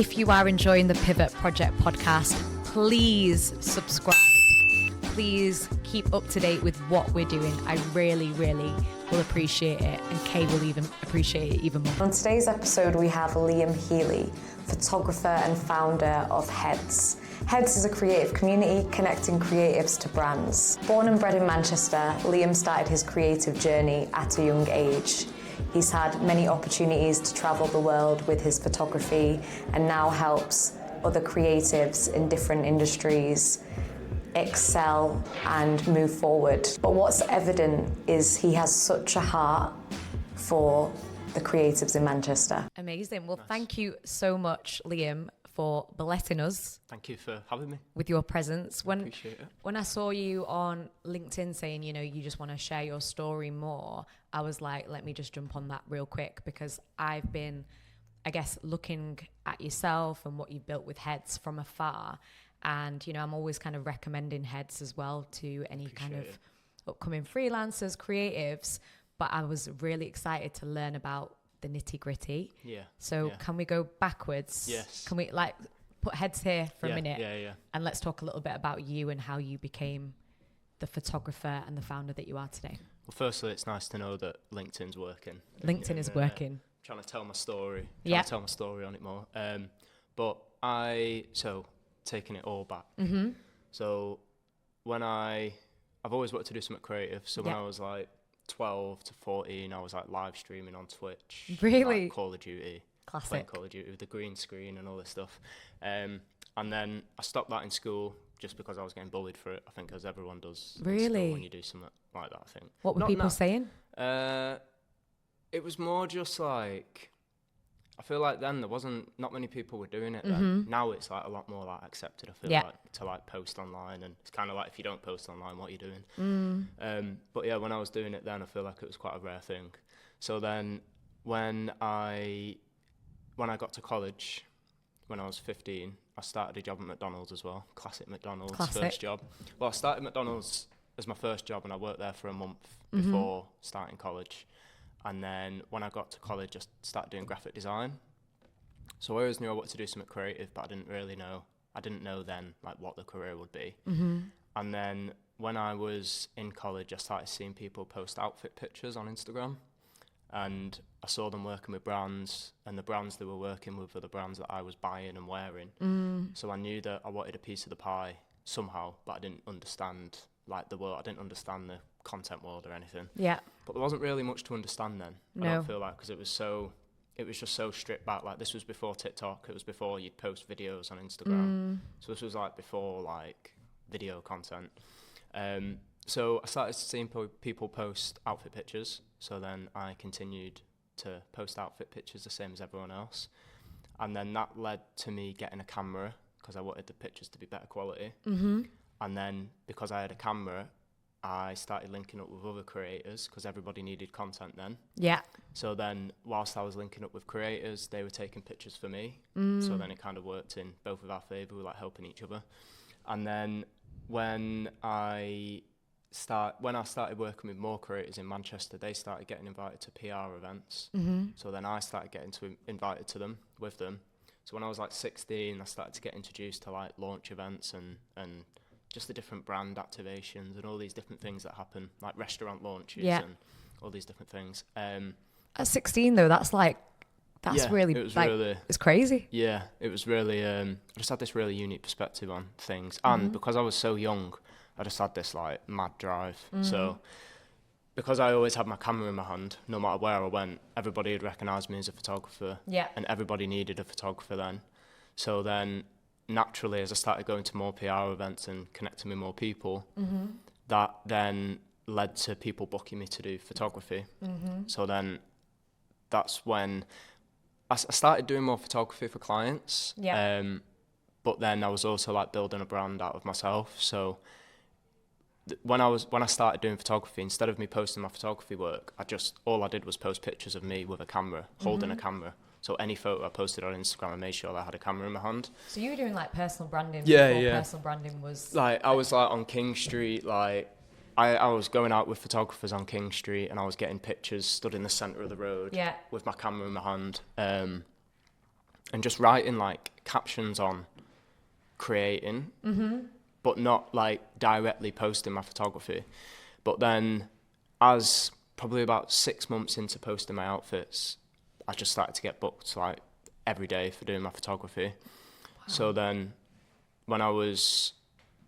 If you are enjoying the Pivot Project podcast, please subscribe. Please keep up to date with what we're doing. I really, really will appreciate it, and Kay will even appreciate it even more. On today's episode, we have Liam Heeley, photographer and founder of Heads. Heads is a creative community connecting creatives to brands. Born and bred in Manchester, Liam started his creative journey at a young age. He's had many opportunities to travel the world with his photography and now helps other creatives in different industries excel and move forward. But what's evident is he has such a heart for the creatives in Manchester. Amazing. Well, Thank you so much, Liam, for blessing us. Thank you for having me. With your presence. Appreciate it. When I saw you on LinkedIn saying, you know, you just want to share your story more, I was like, let me just jump on that real quick, because I've been, I guess, looking at yourself and what you've built with Heads from afar. And, you know, I'm always kind of recommending Heads as well to any kind of upcoming freelancers, creatives. But I was really excited to learn about the nitty gritty. Yeah. So can we go backwards? Yes. Can we like put Heads here for a minute? Yeah. And let's talk a little bit about you and how you became the photographer and the founder that you are today. Well, firstly, it's nice to know that LinkedIn's working. LinkedIn is working. Trying to tell my story. Yeah. Trying to tell my story on it more. But taking it all back. Mm-hmm. So when I've always wanted to do something creative. So when I was like 12 to 14, I was like live streaming on Twitch. Really? Like Call of Duty. Classic. Playing Call of Duty with the green screen and all this stuff. And then I stopped that in school just because I was getting bullied for it. I think as everyone does in Really? school when you do something like that, I think. What were people saying? It was more just like, I feel like then there wasn't, not many people were doing it then. Now it's like a lot more like accepted, I feel like, to like post online, and it's kind of like if you don't post online, what are you doing? But yeah, when I was doing it then, I feel like it was quite a rare thing. So then when I got to college, when I was 15, I started a job at McDonald's as well. Classic McDonald's. First job. Well, I started McDonald's as my first job, and I worked there for a month before starting college. And then when I got to college, I started doing graphic design. So I always knew I wanted to do something creative, but I didn't know then like what the career would be. And then when I was in college, I started seeing people post outfit pictures on Instagram. And I saw them working with brands, and the brands they were working with were the brands that I was buying and wearing. So I knew that I wanted a piece of the pie somehow, but I didn't understand like the world. I didn't understand the content world or anything. Yeah. But there wasn't really much to understand then. No. I don't feel like, because it was just so stripped back. Like this was before TikTok. It was before you'd post videos on Instagram. So this was like before like video content. So I started seeing people post outfit pictures. So then I continued to post outfit pictures the same as everyone else. And then that led to me getting a camera, because I wanted the pictures to be better quality. And then because I had a camera, I started linking up with other creators, because everybody needed content then. Yeah. So then whilst I was linking up with creators, they were taking pictures for me. So then it kind of worked in both of our favour. We were like helping each other. And then when I started working with more creators in Manchester, they started getting invited to PR events. So then I started getting invited to them with them. So when I was like 16, I started to get introduced to like launch events and just the different brand activations and all these different things that happen, like restaurant launches and all these different things. At 16 though, that's really, it was like, really, it's crazy. Yeah, it was really, I just had this really unique perspective on things. And because I was so young, I just had this like mad drive. So because I always had my camera in my hand, no matter where I went, everybody would recognise me as a photographer. Yeah. And everybody needed a photographer then. So then naturally, as I started going to more PR events and connecting with more people, that then led to people booking me to do photography. So then that's when I started doing more photography for clients. Yeah. But then I was also like building a brand out of myself. So when I started doing photography, instead of me posting my photography work, all I did was post pictures of me with a camera, holding a camera. So any photo I posted on Instagram, I made sure I had a camera in my hand. So you were doing like personal branding before personal branding was... Like I was like on King Street, like I was going out with photographers on King Street, and I was getting pictures stood in the centre of the road with my camera in my hand. and just writing like captions on creating, but not like directly posting my photography. But then as probably about 6 months into posting my outfits, I just started to get booked like every day for doing my photography. Wow. So then when I was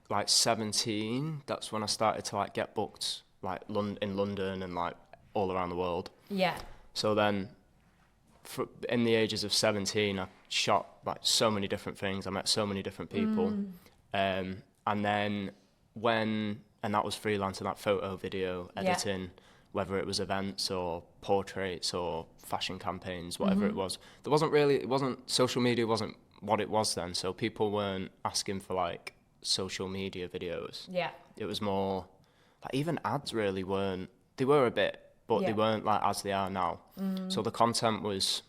like 17, that's when I started to like get booked like in London and like all around the world. Yeah. So then in the ages of 17, I shot like so many different things. I met so many different people. And then and that was freelancing, that photo, video, editing, whether it was events or portraits or fashion campaigns, whatever it was. Social media wasn't what it was then. So people weren't asking for like social media videos. Yeah. It was more, like even ads really weren't, they were a bit, but they weren't like as they are now. So the content was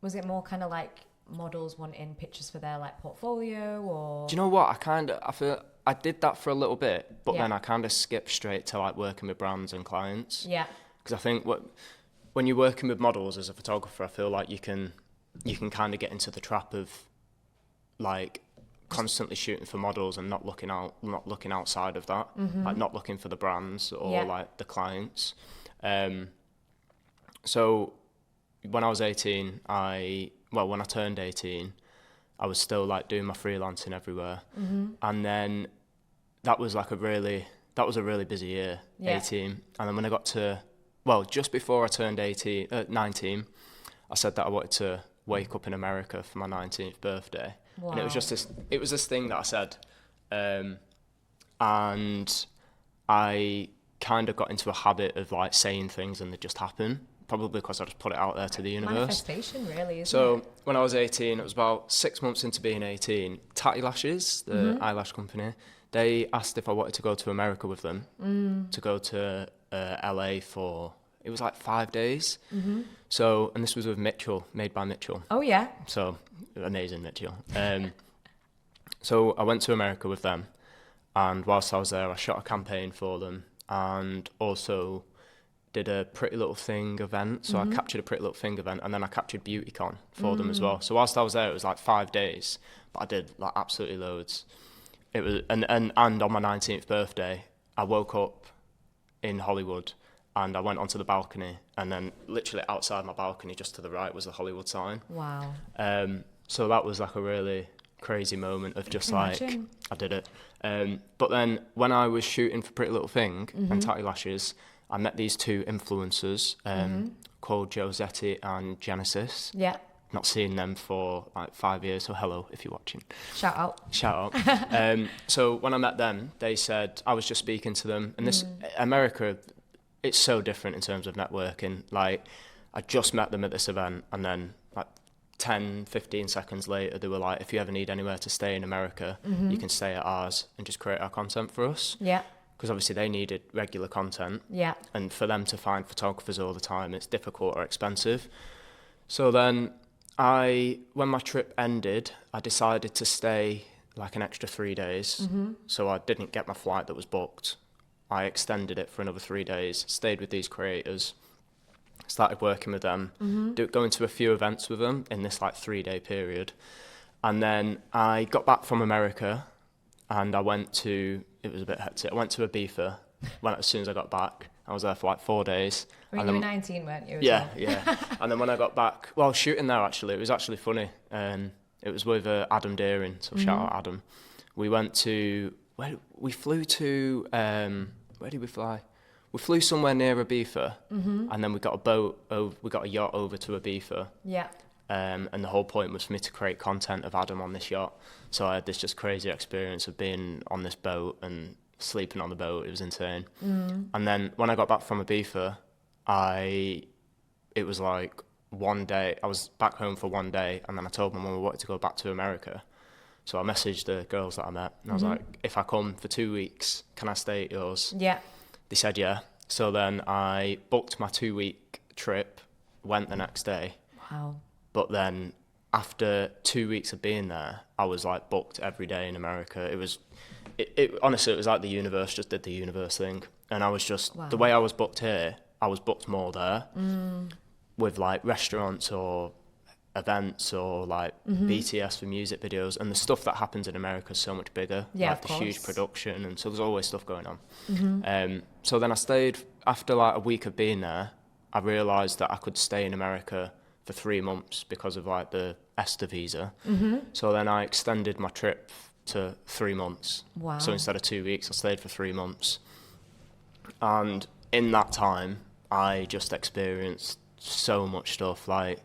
it more kind of like models wanting pictures for their like portfolio, or? Do you know what? I feel I did that for a little bit, but then I kind of skipped straight to like working with brands and clients. Yeah. Because I think when you're working with models as a photographer, I feel like you can kind of get into the trap of like constantly shooting for models and not looking outside of that, like not looking for the brands or like the clients. So when I was 18, when I turned 18, I was still like doing my freelancing everywhere. And then that was a really busy year, 18. And then when I got to, just before I turned 19, I said that I wanted to wake up in America for my 19th birthday. Wow. And it was this thing that I said. And I kind of got into a habit of like saying things and they just happen. Probably because I just put it out there to the universe. Manifestation, really, isn't it? So when I was 18, it was about 6 months into being 18, Tatty Lashes, the eyelash company, they asked if I wanted to go to America with them, to go to LA for, it was like 5 days. So, and this was with Mitchell, made by Mitchell. Oh, yeah. So, amazing Mitchell. So I went to America with them, and whilst I was there, I shot a campaign for them, and also did a Pretty Little Thing event. So I captured a Pretty Little Thing event, and then I captured BeautyCon for them as well. So whilst I was there, it was like 5 days, but I did like absolutely loads. It was and on my 19th birthday, I woke up in Hollywood and I went onto the balcony, and then literally outside my balcony, just to the right, was the Hollywood sign. Wow. So that was like a really crazy moment of just like, I did it. But then when I was shooting for Pretty Little Thing and Tatty Lashes, I met these two influencers called Josetti and Genesis. Yeah. Not seen them for like 5 years, so hello if you're watching. Shout out. So when I met them, they said, I was just speaking to them, and this, America, it's so different in terms of networking. Like, I just met them at this event, and then like 10, 15 seconds later, they were like, if you ever need anywhere to stay in America, you can stay at ours and just create our content for us. Yeah. Because obviously they needed regular content. Yeah. And for them to find photographers all the time, it's difficult or expensive. So then when my trip ended, I decided to stay like an extra 3 days. So I didn't get my flight that was booked. I extended it for another 3 days, stayed with these creators, started working with them, going to a few events with them in this like 3 day period. And then I got back from America and I went to, it was a bit hectic, I went to Ibiza as soon as I got back. I was there for like 4 days. You were 19, weren't you? Yeah. And then when I got back, shooting there actually, it was actually funny. It was with Adam Deering, so shout out Adam. We went to, where did we fly? We flew somewhere near Ibiza, and then we got a yacht over to Ibiza. Yeah. And the whole point was for me to create content of Adam on this yacht. So I had this just crazy experience of being on this boat and sleeping on the boat. It was insane. And then when I got back from Ibiza, it was like 1 day. I was back home for 1 day, and then I told my mum I wanted to go back to America. So I messaged the girls that I met, and I was like, if I come for 2 weeks, can I stay at yours? Yeah. They said yeah. So then I booked my 2 week trip, went the next day. Wow. But then after 2 weeks of being there, I was like booked every day in America. Honestly, it was like the universe just did the universe thing. And I was just, the way I was booked here, I was booked more there with like restaurants or events or like BTS for music videos, and the stuff that happens in America is so much bigger. Yeah, like of the huge course. production, and so there's always stuff going on. So then I stayed, after like a week of being there, I realised that I could stay in America for 3 months because of like the ESTA visa. So then I extended my trip to 3 months. Wow. So instead of 2 weeks, I stayed for 3 months. And in that time, I just experienced so much stuff, like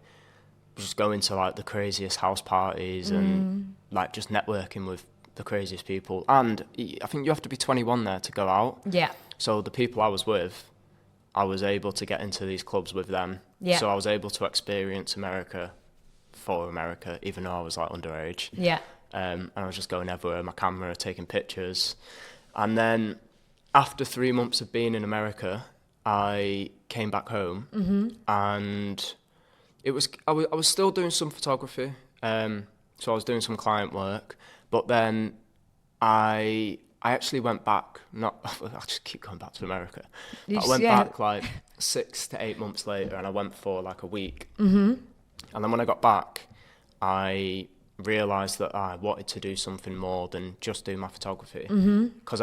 just going to like the craziest house parties and like just networking with the craziest people. And I think you have to be 21 there to go out. Yeah. So the people I was with, I was able to get into these clubs with them. Yeah. So I was able to experience America for America, even though I was like underage. Yeah. And I was just going everywhere with my camera, taking pictures. And then after 3 months of being in America, I came back home, and I was still doing some photography. So I was doing some client work, but then I actually went back. I just keep going back to America. I went back like 6 to 8 months later, and I went for like a week. And then when I got back, I realised that I wanted to do something more than just do my photography, because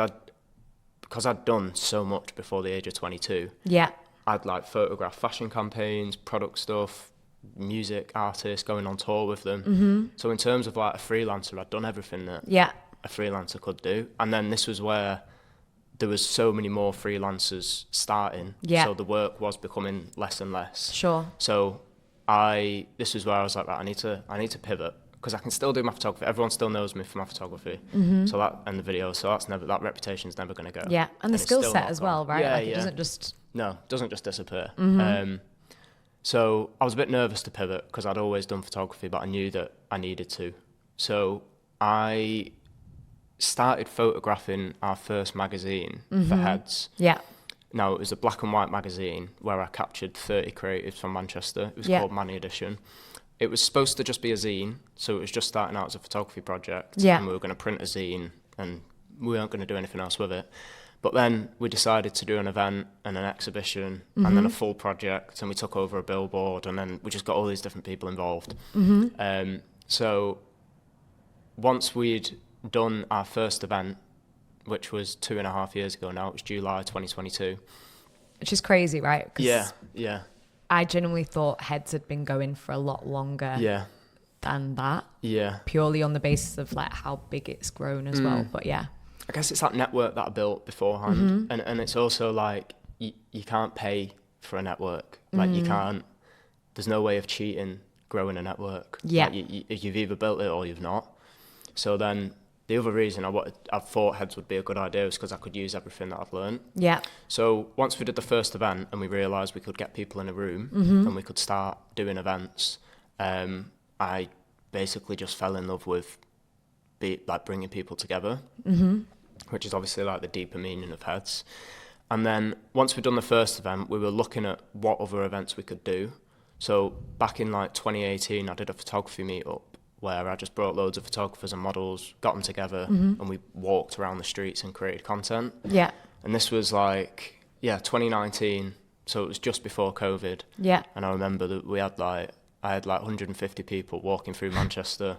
I'd done so much before the age of 22. Yeah. I'd like photograph fashion campaigns, product stuff, music artists, going on tour with them. So in terms of like a freelancer, I'd done everything that a freelancer could do. And then this was where there was so many more freelancers starting. Yeah. So the work was becoming less and less. Sure. So this was where I was like, right, I need to pivot, because I can still do my photography. Everyone still knows me for my photography. So that, and the video, so that reputation's never going to go. Yeah. And the it's skill still set not as gone. well, right? Yeah, Like yeah. it doesn't just... No, it doesn't just disappear. So I was a bit nervous to pivot because I'd always done photography, but I knew that I needed to. So I started photographing our first magazine for Heads. Yeah. Now, it was a black and white magazine where I captured 30 creatives from Manchester. It was called Manny Edition. It was supposed to just be a zine, so it was just starting out as a photography project. Yeah. And we were going to print a zine, and we weren't going to do anything else with it. But then we decided to do an event and an exhibition and then a full project, and we took over a billboard, and then we just got all these different people involved. So once we'd done our first event, which was 2.5 years ago now, it was July 2022. Which is crazy, right? 'Cause Yeah. I genuinely thought Heads had been going for a lot longer than that. Yeah. Purely on the basis of like how big it's grown as well. But yeah. I guess it's that network that I built beforehand. And it's also like, you can't pay for a network. Like you can't, there's no way of cheating growing a network. Yeah. Like you've either built it or you've not. So then the other reason I thought Heads would be a good idea was because I could use everything that I'd learned. Yeah. So once we did the first event and we realised we could get people in a room and we could start doing events, I basically just fell in love with bringing people together, which is obviously like the deeper meaning of Heads. And then once we'd done the first event, we were looking at what other events we could do. So back in like 2018, I did a photography meetup where I just brought loads of photographers and models, got them together, and we walked around the streets and created content. Yeah. And this was like, 2019, so it was just before COVID. Yeah. And I remember that I had 150 people walking through Manchester.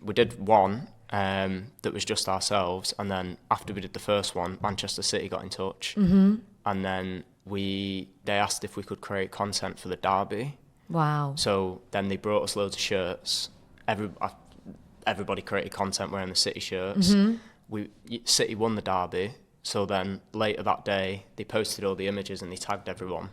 We did one that was just ourselves, and then after we did the first one, Manchester City got in touch, and then they asked if we could create content for the derby. Wow. So then they brought us loads of shirts. Everybody created content wearing the City shirts. City won the derby, so then later that day they posted all the images and they tagged everyone.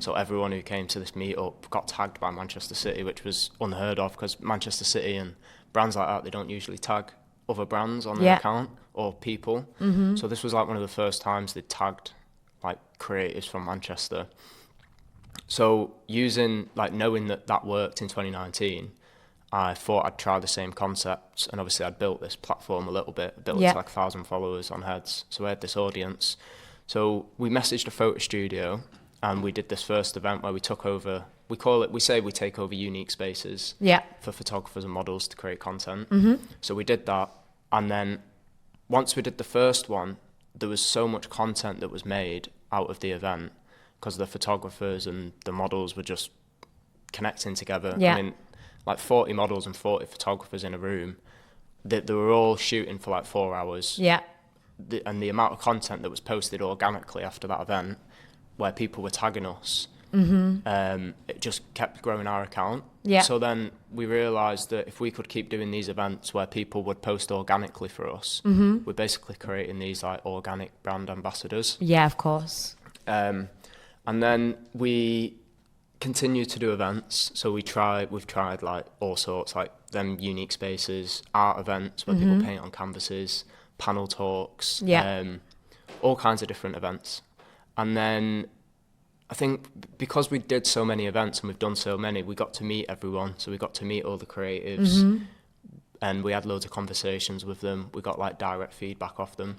So everyone who came to this meetup got tagged by Manchester City, which was unheard of because Manchester City and brands like that, they don't usually tag other brands on their account or people. So this was like one of the first times they tagged like creatives from Manchester. So knowing that worked in 2019, I thought I'd try the same concepts, and obviously I'd built this platform a little bit, it to like 1,000 followers on Heads, so I had this audience. So we messaged a photo studio, and we did this first event where we took over, we say we take over unique spaces for photographers and models to create content. So we did that, and then once we did the first one, there was so much content that was made out of the event because the photographers and the models were just connecting together. I mean, like 40 models and 40 photographers in a room. They were all shooting for like 4 hours. Yeah. And the amount of content that was posted organically after that event, where people were tagging us, it just kept growing our account. Yeah. So then we realised that if we could keep doing these events where people would post organically for us, we're basically creating these like organic brand ambassadors. Yeah, of course. And then we continue to do events. So we've tried like all sorts, like them unique spaces, art events where people paint on canvases, panel talks, all kinds of different events. And then I think because we did so many events and we've done so many, we got to meet everyone. So we got to meet all the creatives and we had loads of conversations with them. We got like direct feedback off them,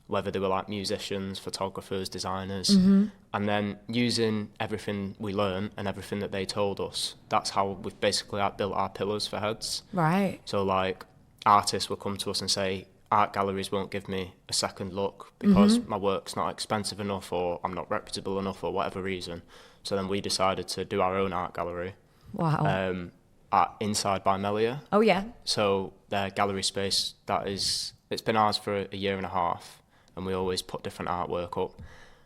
whether they were like musicians, photographers, designers. And then using everything we learned and everything that they told us, that's how we've basically like built our pillars for Heads. Right. So like artists will come to us and say, art galleries won't give me a second look because my work's not expensive enough or I'm not reputable enough for whatever reason. So then we decided to do our own art gallery. Wow. At Inside by Melia. Oh, yeah. So their gallery space, it's been ours for a year and a half and we always put different artwork up.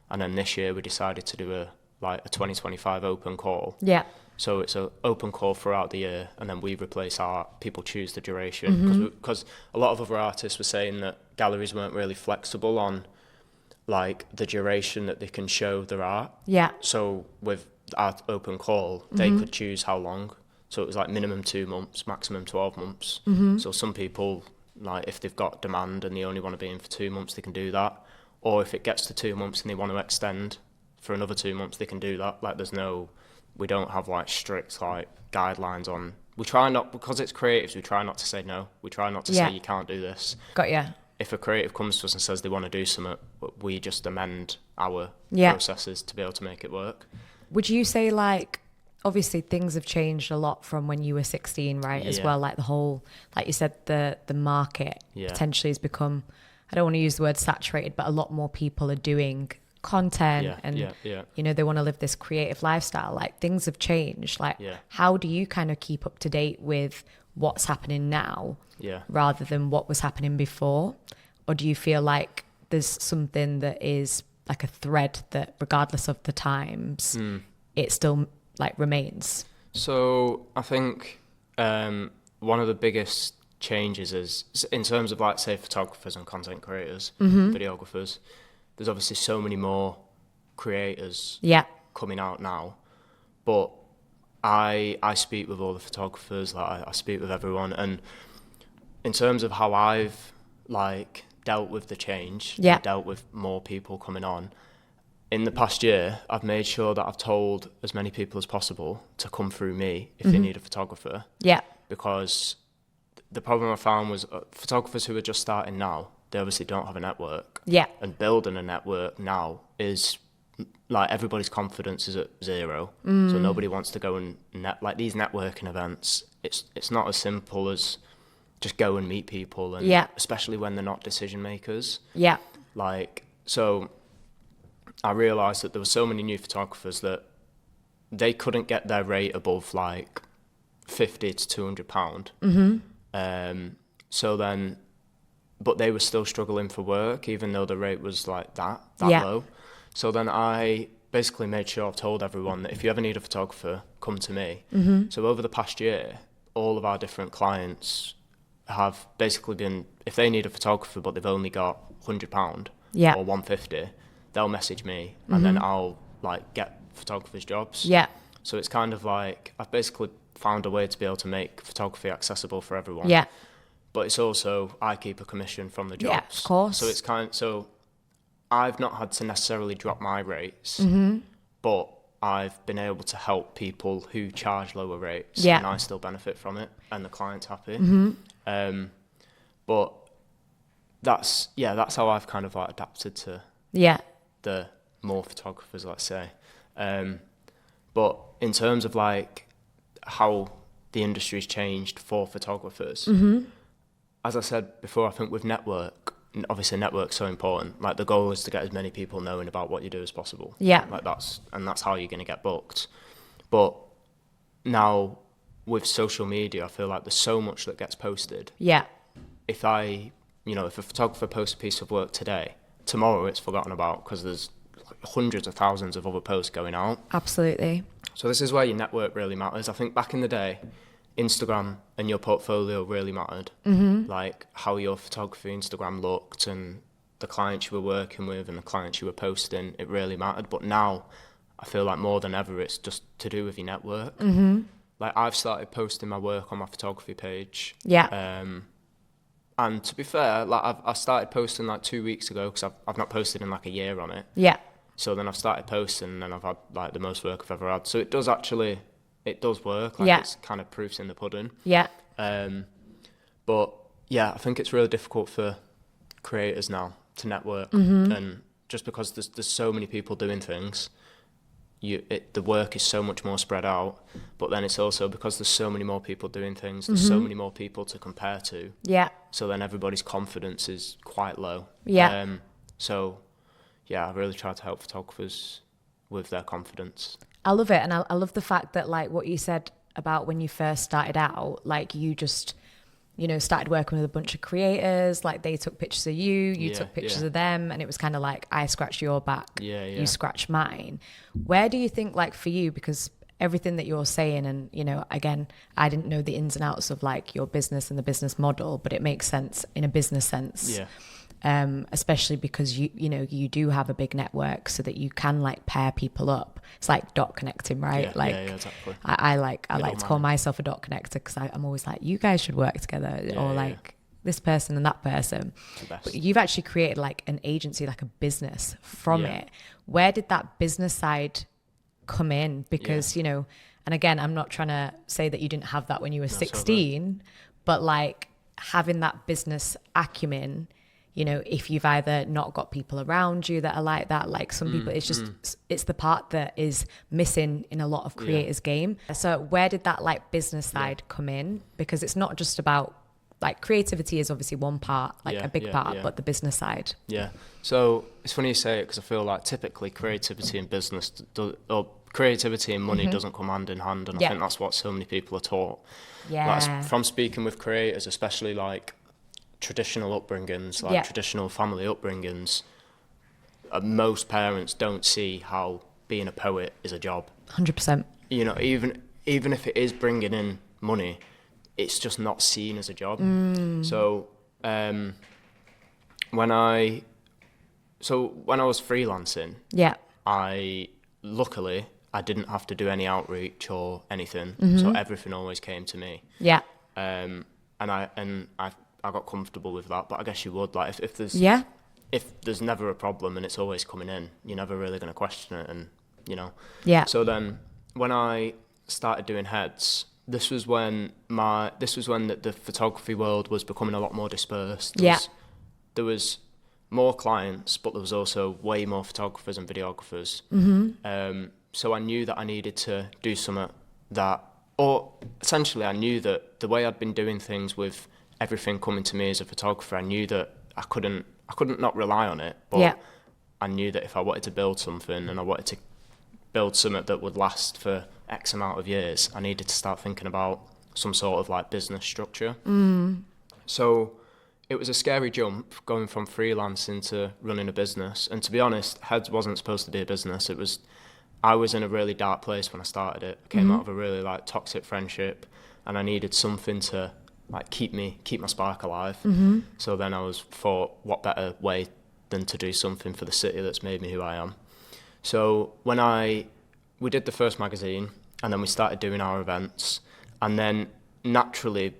And then this year we decided to do a 2025 open call. Yeah. So it's an open call throughout the year, and then we replace art. People choose the duration because a lot of other artists were saying that galleries weren't really flexible on like the duration that they can show their art. Yeah. So with our open call, they could choose how long. So it was like minimum 2 months, maximum 12 months. So some people, like if they've got demand and they only want to be in for 2 months, they can do that. Or if it gets to 2 months and they want to extend for another 2 months, they can do that. Like we don't have like strict like guidelines on. We try not, because it's creatives, we try not to say no. We try not to say you can't do this. Got ya. If a creative comes to us and says they want to do something, we just amend our processes to be able to make it work. Would you say like, obviously things have changed a lot from when you were 16, right? As well, like the whole, like you said, the market potentially has become, I don't want to use the word saturated, but a lot more people are doing content and you know, they want to live this creative lifestyle. Like things have changed. Like how do you kind of keep up to date with what's happening now rather than what was happening before? Or do you feel like there's something that is like a thread that regardless of the times it still like remains? So I think one of the biggest changes is in terms of like say photographers and content creators, videographers, there's obviously so many more creators coming out now, but I speak with all the photographers, like I speak with everyone, and in terms of how I've like dealt with the change, dealt with more people coming on, in the past year, I've made sure that I've told as many people as possible to come through me if they need a photographer. Yeah. Because the problem I found was photographers who are just starting now, they obviously don't have a network. Yeah. And building a network now is like everybody's confidence is at zero. So nobody wants to go and like these networking events. It's not as simple as just go and meet people, and especially when they're not decision makers. Yeah. Like, so I realised that there were so many new photographers that they couldn't get their rate above like £50 to £200. So then, but they were still struggling for work, even though the rate was like that low. So then I basically made sure I've told everyone that if you ever need a photographer, come to me. So over the past year, all of our different clients have basically been, if they need a photographer but they've only got £100 or £150, they'll message me and then I'll like get photographers' jobs. Yeah. So it's kind of like I've basically found a way to be able to make photography accessible for everyone. Yeah. But it's also I keep a commission from the jobs. Yeah, of course. So it's so I've not had to necessarily drop my rates, but I've been able to help people who charge lower rates, and I still benefit from it, and the client's happy. But that's how I've kind of like adapted to the more photographers, let's say. But in terms of like how the industry's changed for photographers, as I said before, I think with obviously network's so important. Like the goal is to get as many people knowing about what you do as possible. Yeah. Like that's how you're going to get booked. But now with social media, I feel like there's so much that gets posted. Yeah. If if a photographer posts a piece of work today, tomorrow it's forgotten about because there's hundreds of thousands of other posts going out. Absolutely. So this is where your network really matters. I think back in the day, Instagram and your portfolio really mattered. Like how your photography Instagram looked and the clients you were working with and the clients you were posting, it really mattered. But now I feel like more than ever it's just to do with your network. Like I've started posting my work on my photography page. Yeah. And to be fair, like I started posting like 2 weeks ago because I've not posted in like a year on it. Yeah. So then I've started posting and I've had like the most work I've ever had. So it does work. Like it's kind of proofs in the pudding. Yeah. But yeah, I think it's really difficult for creators now to network. And just because there's so many people doing things, the work is so much more spread out. But then it's also because there's so many more people doing things, there's so many more people to compare to. Yeah. So then everybody's confidence is quite low. Yeah. So yeah, I really try to help photographers with their confidence. I love it. And I love the fact that like what you said about when you first started out, like you just, started working with a bunch of creators, like they took pictures of you took pictures of them, and it was kind of like, I scratch your back, you scratch mine. Where do you think, like for you, because everything that you're saying, and, again, I didn't know the ins and outs of like your business and the business model, but it makes sense in a business sense. Especially because you do have a big network so that you can like pair people up. It's like dot connecting, right? Exactly. I like to call myself a dot connector because I'm always like, you guys should work together, or like this person and that person. But you've actually created like an agency, like a business from it. Where did that business side come in? Because and again, I'm not trying to say that you didn't have that when you were 16, but like having that business acumen, if you've either not got people around you that are like that, like some people, it's just, it's the part that is missing in a lot of creators' game. So where did that like business side come in? Because it's not just about like creativity is obviously one part, like a big part, but the business side. Yeah. So it's funny you say it because I feel like typically creativity and business or creativity and money doesn't come hand in hand. And I think that's what so many people are taught. Like, from speaking with creators, especially like traditional upbringings, like traditional family upbringings, most parents don't see how being a poet is a job. 100%. Even if it is bringing in money, it's just not seen as a job. So when I was freelancing, I didn't have to do any outreach or anything, so everything always came to me. And I got comfortable with that, but I guess you would, like if there's never a problem and it's always coming in, you're never really going to question it, and So then when I started doing heads, this was when the photography world was becoming a lot more dispersed. There was more clients, but there was also way more photographers and videographers. So I knew that I needed to do something or essentially I knew that the way I'd been doing things with everything coming to me as a photographer, I knew that I couldn't not rely on it, but I knew that if I wanted to build something and I wanted to build something that would last for X amount of years, I needed to start thinking about some sort of like business structure. So it was a scary jump going from freelancing to running a business. And to be honest, Heads wasn't supposed to be a business. I was in a really dark place when I started it. I came out of a really like toxic friendship, and I needed something to like keep my spark alive. So then I thought, what better way than to do something for the city that's made me who I am. So when we did the first magazine, and then we started doing our events, and then naturally,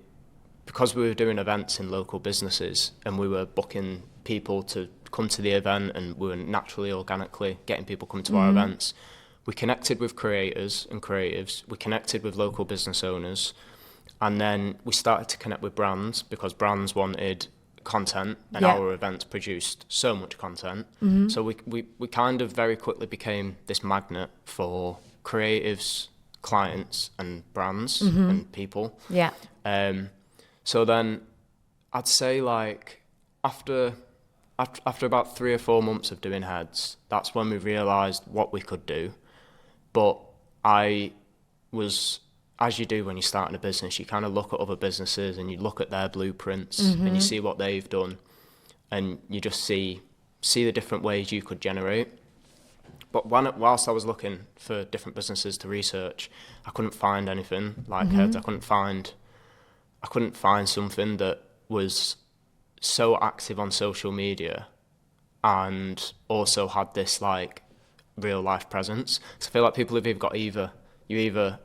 because we were doing events in local businesses and we were booking people to come to the event, and we were naturally, organically getting people coming to our events, we connected with creators and creatives, we connected with local business owners, and then we started to connect with brands because brands wanted content, and our events produced so much content. So we kind of very quickly became this magnet for creatives, clients, and brands and people. So then I'd say like after about 3 or 4 months of doing Heads, that's when we realised what we could do. But I was as you do when you're starting a business, you kind of look at other businesses and you look at their blueprints and you see what they've done, and you just see the different ways you could generate. But whilst I was looking for different businesses to research, I couldn't find anything like Heads. I couldn't find something that was so active on social media and also had this like real life presence. So I feel like people have you're either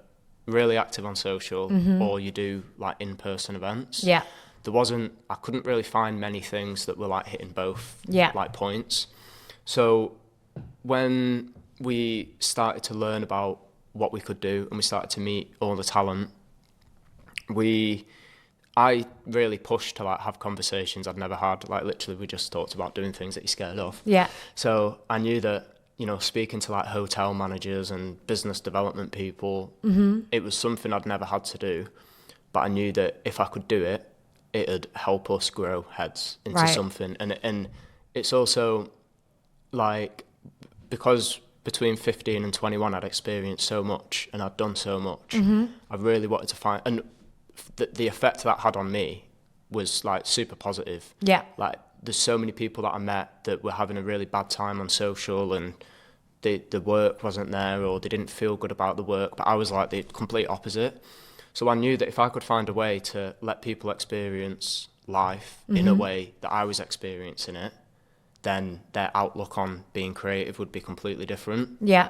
really active on social or you do like in-person events. Yeah. I couldn't really find many things that were like hitting both like points. So when we started to learn about what we could do and we started to meet all the talent, I really pushed to like have conversations I'd never had. Like literally we just talked about doing things that you're scared of. Yeah. So I knew that, you know, speaking to like hotel managers and business development people, it was something I'd never had to do. But I knew that if I could do it, it'd help us grow Heads into something. And it's also like, because between 15 and 21 I'd experienced so much and I'd done so much, I really wanted to find, and the effect that had on me was like super positive. Yeah. Like there's so many people that I met that were having a really bad time on social and the work wasn't there or they didn't feel good about the work, but I was like the complete opposite. So I knew that if I could find a way to let people experience life in a way that I was experiencing it, then their outlook on being creative would be completely different. Yeah.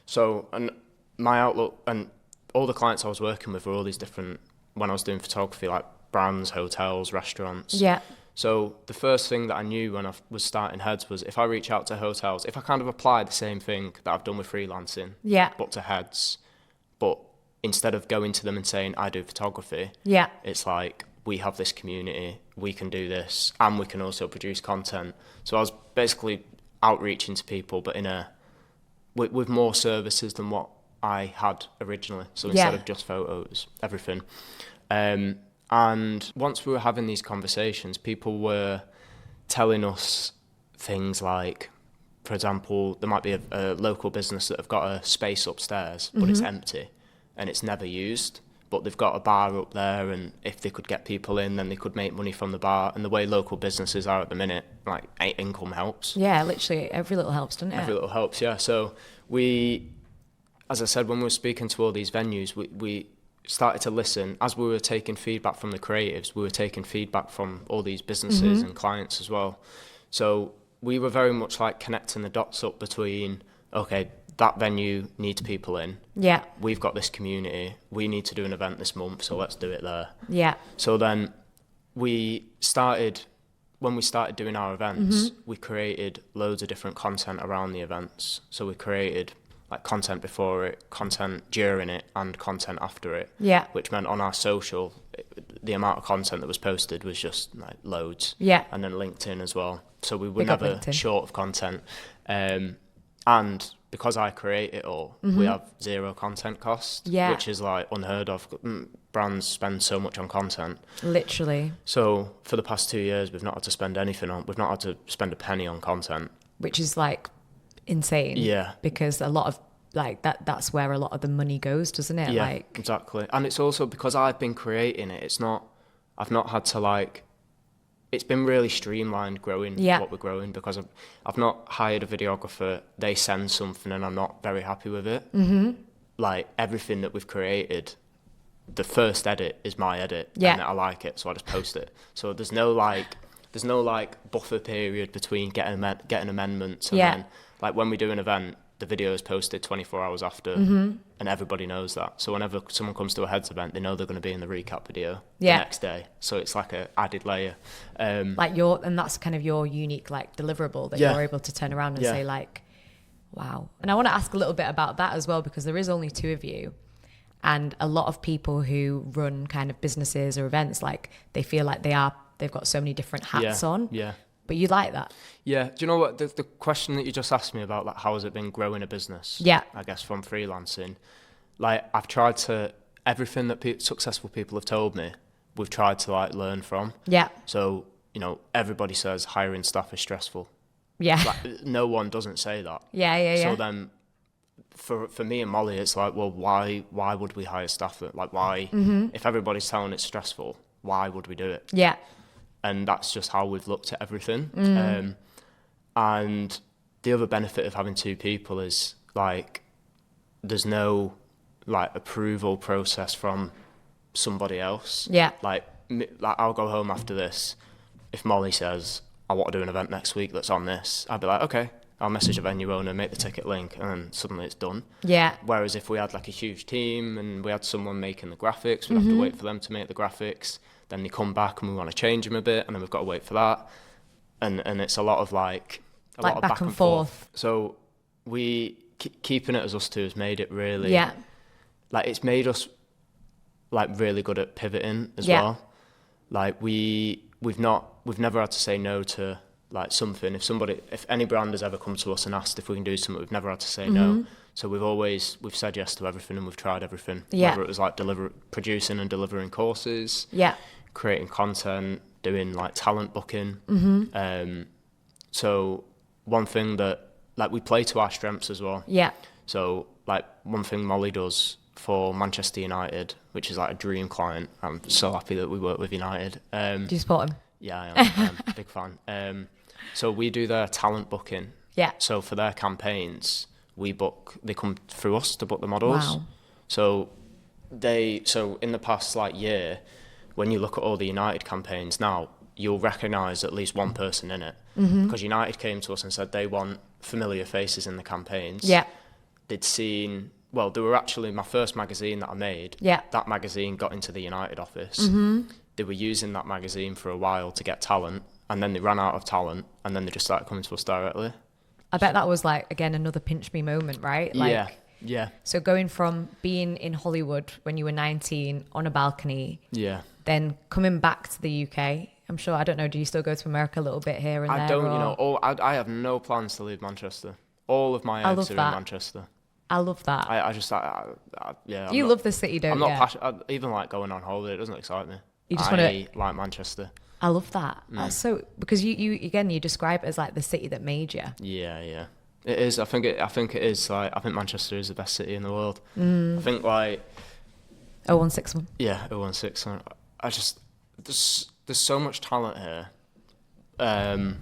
So, and my outlook, and all the clients I was working with were all these different, when I was doing photography, like brands, hotels, restaurants. Yeah. So the first thing that I knew when I was starting Heads was if I reach out to hotels, if I kind of apply the same thing that I've done with freelancing, but to Heads, but instead of going to them and saying, I do photography, it's like, we have this community, we can do this, and we can also produce content. So I was basically outreaching to people, but with more services than what I had originally. So instead of just photos, everything. And once we were having these conversations, people were telling us things like, for example, there might be a local business that have got a space upstairs, but it's empty and it's never used. But they've got a bar up there, and if they could get people in, then they could make money from the bar. And the way local businesses are at the minute, like income helps. Yeah, literally every little helps, doesn't it? Every little helps, yeah. So we, as I said, when we were speaking to all these venues, we started to listen. As we were taking feedback from the creatives, we were taking feedback from all these businesses and clients as well. So we were very much like connecting the dots up between, okay, that venue needs people in. Yeah. We've got this community. We need to do an event this month, so let's do it there. Yeah. So then when we started doing our events, we created loads of different content around the events. So we created like content before it, content during it, and content after it. Yeah. Which meant on our social, the amount of content that was posted was just like loads. Yeah. And then LinkedIn as well. So we were never short of content. And because I create it all, we have zero content cost, which is like unheard of. Brands spend so much on content. Literally. So for the past 2 years, we've not had to spend we've not had to spend a penny on content. Which is like insane. Yeah. Because a lot of like that's where a lot of the money goes, doesn't it? Yeah, like, exactly. And it's also because I've been creating it, I've not had to like, it's been really streamlined growing what we're growing, because I've not hired a videographer. They send something and I'm not very happy with it. Like everything that we've created, the first edit is my edit and I like it, so I just post it. So there's no buffer period between getting amendments and then like when we do an event, the video is posted 24 hours after and everybody knows that. So whenever someone comes to a Heads event, they know they're going to be in the recap video the next day. So it's like a added layer. And that's kind of your unique like deliverable that you're able to turn around and say like, wow. And I want to ask a little bit about that as well, because there is only two of you. And a lot of people who run kind of businesses or events, like they feel like they've got so many different hats on. Yeah. But you like that? Yeah. Do you know what? The question that you just asked me about, like, how has it been growing a business? Yeah. I guess from freelancing. Like, I've tried to, everything that successful people have told me, we've tried to, like, learn from. Yeah. So, you know, everybody says hiring staff is stressful. Yeah. Like, no one doesn't say that. Yeah. So then for me and Molly, it's like, well, why would we hire staff? Like, why, if everybody's telling it's stressful, why would we do it? Yeah. And that's just how we've looked at everything. And the other benefit of having 2 people is like, there's no like approval process from somebody else. Yeah. Like I'll go home after this. If Molly says, I want to do an event next week that's on this, I'd be like, okay, I'll message a venue owner, make the ticket link, and then suddenly it's done. Yeah. Whereas if we had like a huge team and we had someone making the graphics, we'd have to wait for them to make the graphics. Then they come back and we want to change them a bit, and then we've got to wait for that. And it's a lot of like lot of back and forth. So we keeping it as us 2 has made it really, yeah, like it's made us like really good at pivoting as Yeah. well. Like we've never had to say no to like something. If any brand has ever come to us and asked if we can do something, we've never had to say no. So we've said yes to everything, and we've tried everything. Yeah. Whether it was like producing and delivering courses, yeah, creating content, doing like talent booking. So one thing that like we play to our strengths as well. yeah, So like one thing Molly does for Manchester United, which is like a dream client. I'm so happy that we work with United. do you support him? Yeah, I am. I'm a big fan. So we do their talent booking. Yeah. So for their campaigns, they come through us to book the models. Wow. So in the past like year, when you look at all the United campaigns now, you'll recognise at least one person in it. Because United came to us and said they want familiar faces in the campaigns. Yeah. They'd seen, well, they were actually my first magazine that I made. Yeah. That magazine got into the United office. They were using that magazine for a while to get talent, and then they ran out of talent, and then they just started coming to us directly. I bet that was like, again, another pinch me moment, right? Like, Yeah. So going from being in Hollywood when you were 19 on a balcony, Yeah. then coming back to the UK. I'm sure, I don't know, do you still go to America a little bit here and there? I don't, or? I have no plans to leave Manchester. All of my I eggs love are that. in Manchester. I love that. Yeah. You love the city, don't I'm you? not passionate. Even like going on holiday, it doesn't excite me. You just I like Manchester. I love that. That's so, because you describe it as like the city that made you. Yeah. It is. I think it is. Like, I think Manchester is the best city in the world. I think like 0161. Yeah, 016. I just there's so much talent here, and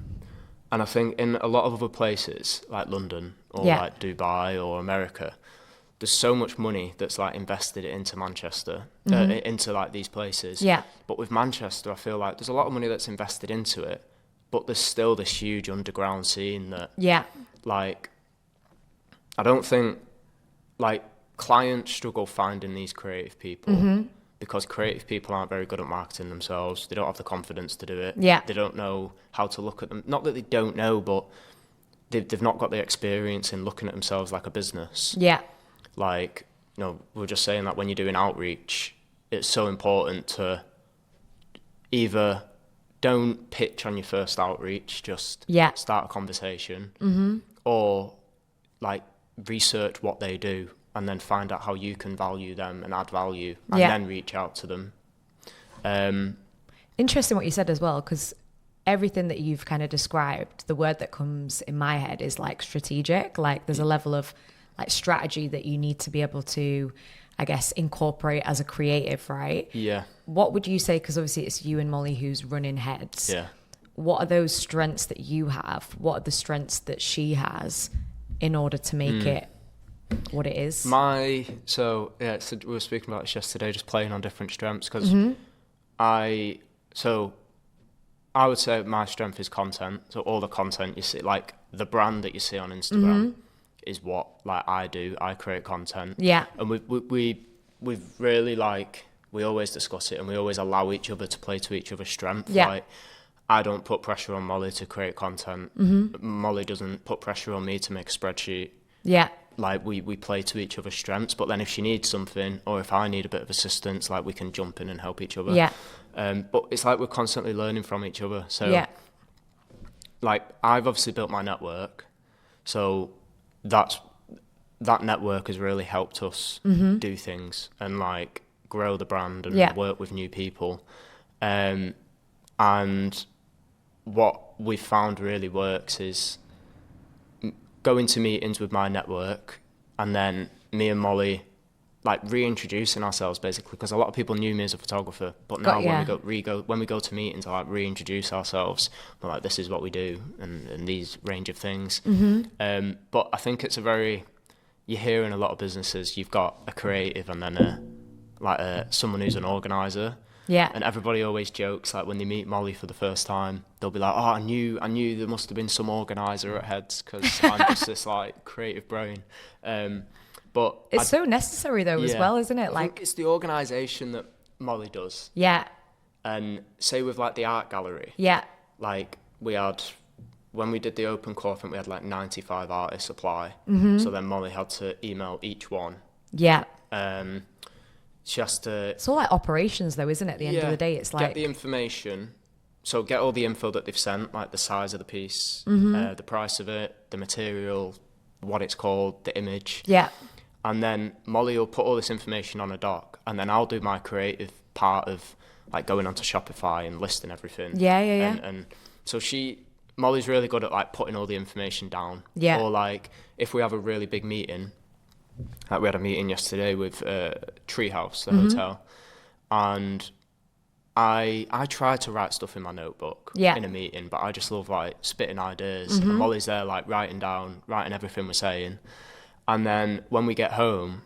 I think in a lot of other places like London or like Dubai or America, there's so much money that's like invested into Manchester, into like these places. Yeah. But with Manchester, I feel like there's a lot of money that's invested into it, but there's still this huge underground scene that like I don't think like clients struggle finding these creative people because creative people aren't very good at marketing themselves. They don't have the confidence to do it. Yeah. They don't know how to look at them. Not that they don't know, but they've not got the experience in looking at themselves like a business. Yeah. Like, we were just saying that when you're doing outreach, it's so important to either don't pitch on your first outreach, just start a conversation, or like research what they do and then find out how you can value them and add value and then reach out to them. Interesting what you said as well, because everything that you've kind of described, the word that comes in my head is like strategic. Like there's a level of like strategy that you need to be able to, I guess, incorporate as a creative, right? Yeah. What would you say, because obviously it's you and Molly who's running Heads. Yeah. What are those strengths that you have? What are the strengths that she has in order to make it what it is? So we were speaking about this yesterday, just playing on different strengths, because I would say my strength is content. So all the content you see, like the brand that you see on Instagram is what like I do. I create content. Yeah. And we've really like, we always discuss it and we always allow each other to play to each other's strength. Yeah. Like I don't put pressure on Molly to create content. Molly doesn't put pressure on me to make a spreadsheet. Yeah. Like we play to each other's strengths, but then if she needs something or if I need a bit of assistance, like we can jump in and help each other. Yeah. But it's like we're constantly learning from each other. So like I've obviously built my network, so that network has really helped us do things and like grow the brand and work with new people. And what we found really works is going to meetings with my network and then me and Molly like reintroducing ourselves basically, because a lot of people knew me as a photographer, but now when we go to meetings, I like reintroduce ourselves. We're like, this is what we do, and these range of things. But I think it's you hear in a lot of businesses, you've got a creative and then someone who's an organizer. Yeah. And everybody always jokes, like when they meet Molly for the first time, they'll be like, oh, I knew there must have been some organizer at Heads, because I'm just this like creative brain. But it's so necessary though as well, isn't it? I think it's the organisation that Molly does. Yeah. And say with like the art gallery. Yeah. Like when we did the open call, I think we had like 95 artists apply. So then Molly had to email each one. Yeah. She has to... It's all like operations though, isn't it? At the end of the day, it's like... Get the information. So get all the info that they've sent, like the size of the piece, the price of it, the material, what it's called, the image. Yeah. And then Molly will put all this information on a doc, and then I'll do my creative part of like going onto Shopify and listing everything. Yeah. And so Molly's really good at like putting all the information down. Yeah. Or like if we have a really big meeting, like we had a meeting yesterday with Treehouse, the hotel, and I try to write stuff in my notebook in a meeting, but I just love like spitting ideas. And Molly's there like writing everything we're saying. And then when we get home,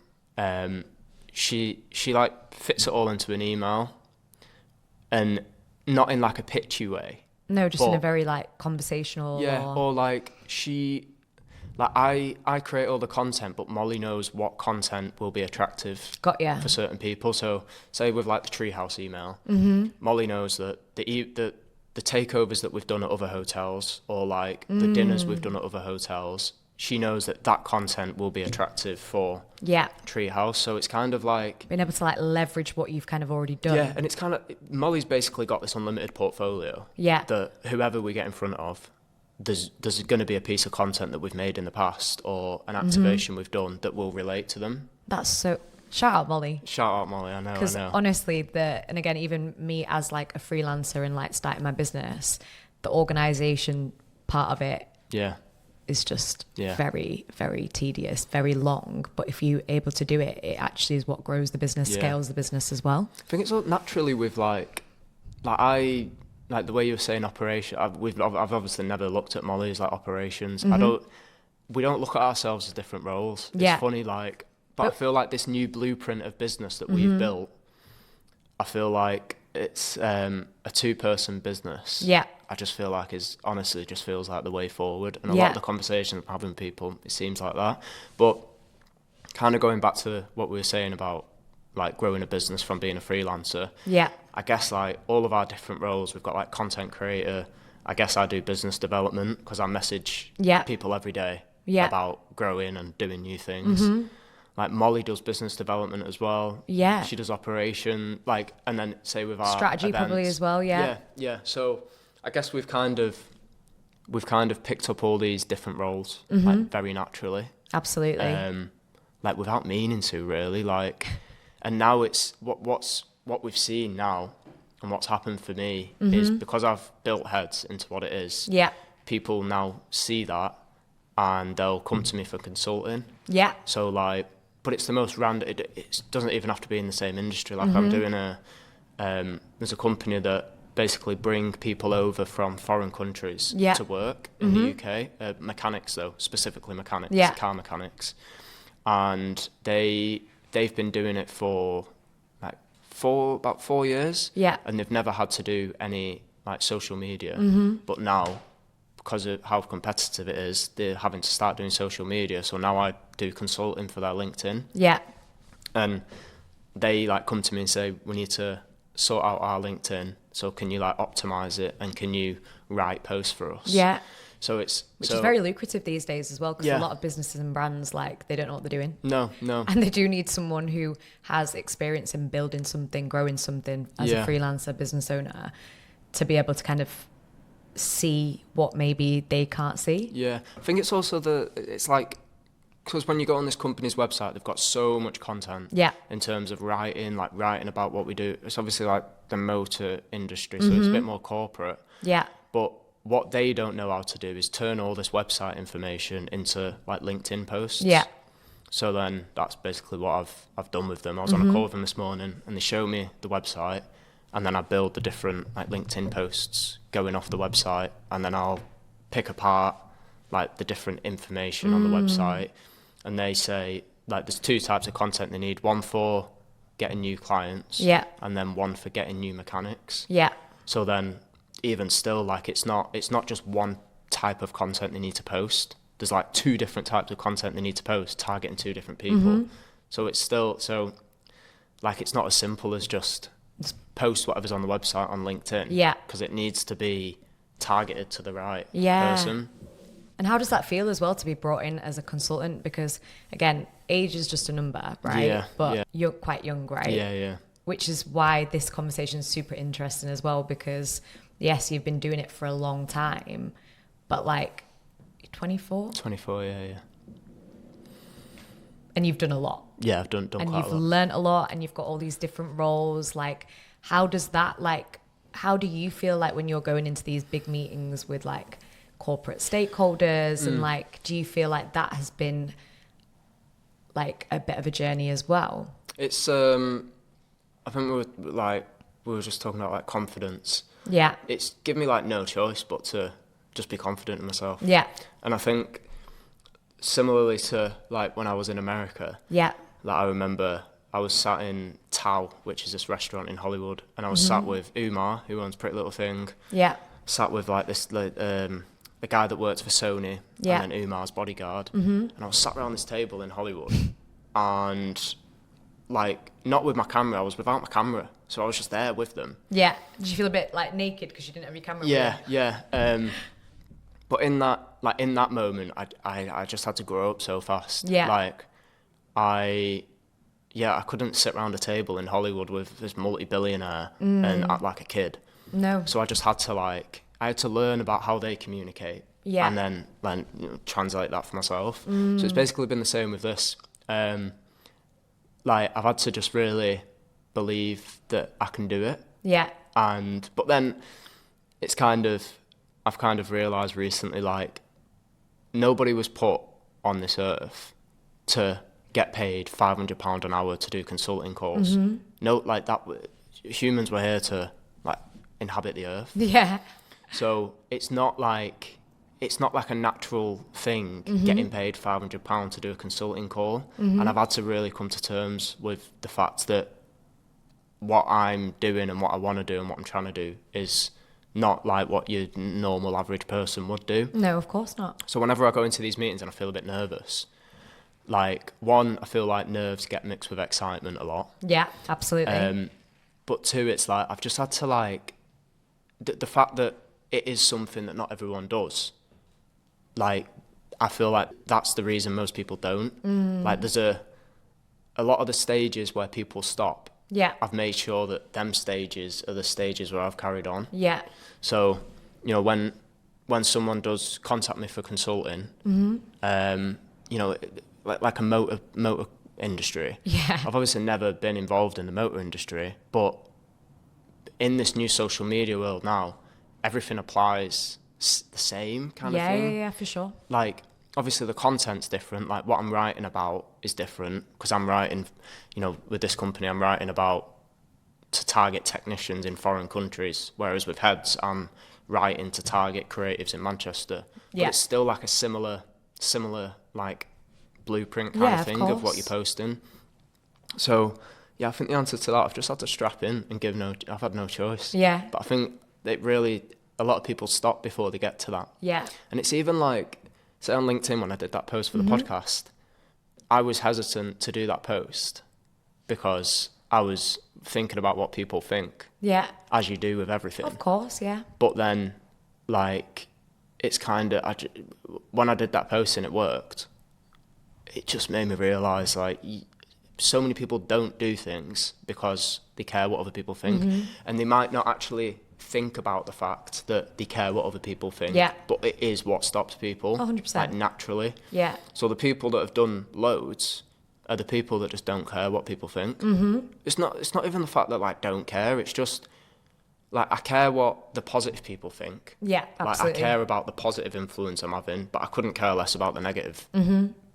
she like fits it all into an email, and not in like a pitchy way. No, just in a very like conversational. Yeah, or like I create all the content, but Molly knows what content will be attractive for certain people. So say with like the Treehouse email, Molly knows that the takeovers that we've done at other hotels, or like the dinners we've done at other hotels, she knows that content will be attractive for Treehouse. So it's kind of like being able to like leverage what you've kind of already done. Yeah, and it's kind of, Molly's basically got this unlimited portfolio. Yeah. That whoever we get in front of, there's going to be a piece of content that we've made in the past or an activation we've done that will relate to them. That's so... Shout out Molly. Shout out Molly, I know. Because honestly, and again, even me as like a freelancer and like starting my business, the organisation part of it is just very, very tedious, very long. But if you're able to do it, it actually is what grows the business, scales the business as well. I think it's all naturally with like the way you were saying operation. I've obviously never looked at Molly as like operations. We don't look at ourselves as different roles. It's funny, like, but I feel like this new blueprint of business that we've built, I feel like it's a 2-person business. Yeah. I just feel like honestly just feels like the way forward. And a lot of the conversations I'm having with people, it seems like that. But kind of going back to what we were saying about like growing a business from being a freelancer. Yeah. I guess like all of our different roles, we've got like content creator. I guess I do business development because I message people every day about growing and doing new things. Like Molly does business development as well. Yeah. She does operation, like, and then say with our strategy events, probably as well. Yeah. Yeah. So I guess we've kind of picked up all these different roles like very naturally. Absolutely. Like without meaning to really, like, and now it's what we've seen now and what's happened for me is because I've built Heads into what it is. Yeah. People now see that and they'll come to me for consulting. Yeah. So like, but it's the most random. It doesn't even have to be in the same industry. Like I'm doing there's a company that basically bring people over from foreign countries to work in the UK. Mechanics though, specifically mechanics, car mechanics, and they've been doing it for like about 4 years. Yeah. And they've never had to do any like social media, but now, because of how competitive it is, they're having to start doing social media. So now I do consulting for their LinkedIn. Yeah. And they like come to me and say, we need to sort out our LinkedIn. So can you like optimize it and can you write posts for us? Yeah. So which is very lucrative these days as well, because a lot of businesses and brands, like, they don't know what they're doing. No. And they do need someone who has experience in building something, growing something as a freelancer business owner, to be able to kind of see what maybe they can't see. Yeah, I think it's also it's like, because when you go on this company's website, they've got so much content in terms of writing about what we do. It's obviously like the motor industry, so it's a bit more corporate. Yeah. But what they don't know how to do is turn all this website information into like LinkedIn posts. Yeah. So then that's basically what I've done with them. I was on a call with them this morning, and they showed me the website, and then I build the different like LinkedIn posts going off the website, and then I'll pick apart like the different information on the website, and they say like there's 2 types of content they need: one for getting new clients, and then one for getting new mechanics. So then even still, like it's not just one type of content they need to post. There's like 2 different types of content they need to post, targeting 2 different people. So it's still, so like it's not as simple as just post whatever's on the website on LinkedIn. Because it needs to be targeted to the right person. And how does that feel as well to be brought in as a consultant? Because again, age is just a number, right? But you're quite young, right? Yeah. Which is why this conversation is super interesting as well, because yes, you've been doing it for a long time, but like 24? 24, yeah. And you've done a lot. Yeah, I've done and quite a lot. And you've learned a lot, and you've got all these different roles. Like, how does that, like, how do you feel like when you're going into these big meetings with like corporate stakeholders and like, do you feel like that has been like a bit of a journey as well? It's, I think we were just talking about like confidence. Yeah. It's given me like no choice but to just be confident in myself. Yeah. And I think similarly to like when I was in America. Yeah. Like I remember I was sat in Tao, which is this restaurant in Hollywood, and I was sat with Umar, who owns Pretty Little Thing. Yeah. Sat with like this a guy that works for Sony, and then Umar's bodyguard. And I was sat around this table in Hollywood, and like not with my camera, I was without my camera, so I was just there with them. Yeah. Did you feel a bit like naked because you didn't have your camera? Yeah. But in that moment, I just had to grow up so fast. Yeah. Like I couldn't sit around a table in Hollywood with this multi-billionaire and act like a kid. No. So I just had to I had to learn about how they communicate. Yeah. And then translate that for myself. So it's basically been the same with this. Like I've had to just really believe that I can do it. Yeah. But then it's I've kind of realised recently, like nobody was put on this earth to get paid £500 an hour to do consulting calls. No, like that. Humans were here to like inhabit the earth. Yeah. So it's not like a natural thing getting paid £500 to do a consulting call. And I've had to really come to terms with the fact that what I'm doing and what I want to do and what I'm trying to do is not like what your normal average person would do. No, of course not. So whenever I go into these meetings and I feel a bit nervous, like one, I feel like nerves get mixed with excitement a lot. Yeah, absolutely. But 2, it's like I've just had to like the fact that it is something that not everyone does. Like I feel like that's the reason most people don't. Like there's a lot of the stages where people stop. Yeah. I've made sure that them stages are the stages where I've carried on. Yeah. So, when someone does contact me for consulting, like a motor industry. Yeah. I've obviously never been involved in the motor industry, but in this new social media world now, everything applies the same kind of thing. Yeah, for sure. Like, obviously the content's different. Like, what I'm writing about is different because I'm writing, with this company, I'm writing about to target technicians in foreign countries, whereas with Heads, I'm writing to target creatives in Manchester. But it's still like a similar like blueprint kind of thing of what you're posting. So I think the answer to that, I've just had to strap in and I've had no choice. Yeah. But I think a lot of people stop before they get to that. Yeah. And it's even like, say on LinkedIn when I did that post for the podcast, I was hesitant to do that post because I was thinking about what people think. Yeah. As you do with everything. Of course, yeah. But then, like, it's kind of, when I did that post and it worked, it just made me realise, like, so many people don't do things because they care what other people think. And they might not actually think about the fact that they care what other people think. Yeah. But it is what stops people. 100%. Like, naturally. Yeah. So the people that have done loads are the people that just don't care what people think. It's not even the fact that, like, don't care. It's just, like, I care what the positive people think. Yeah, absolutely. Like, I care about the positive influence I'm having, but I couldn't care less about the negative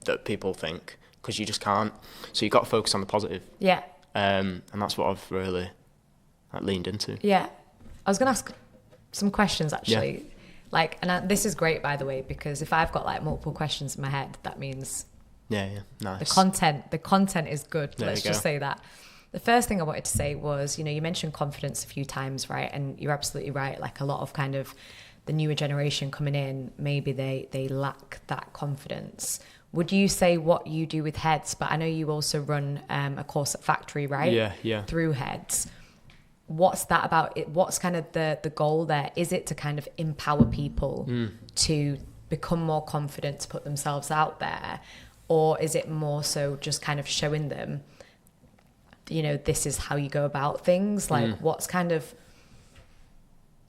that people think. because you just can't. So you've got to focus on the positive. Yeah. And that's what I've really leaned into. Yeah. I was going to ask some questions actually. Like, and this is great, by the way, because if I've got like multiple questions in my head, that means nice. The content is good. Let's just say that. The first thing I wanted to say was, you know, you mentioned confidence a few times, right? And you're absolutely right. Like a lot of kind of the newer generation coming in, maybe they lack that confidence. Would you say what you do with Heads, but I know you also run a course at Factory, right? Yeah. Through Heads. What's that about? What's kind of the goal there? Is it to kind of empower people to become more confident, to put themselves out there? Or is it more so just kind of showing them, you know, this is how you go about things? Like what's kind of,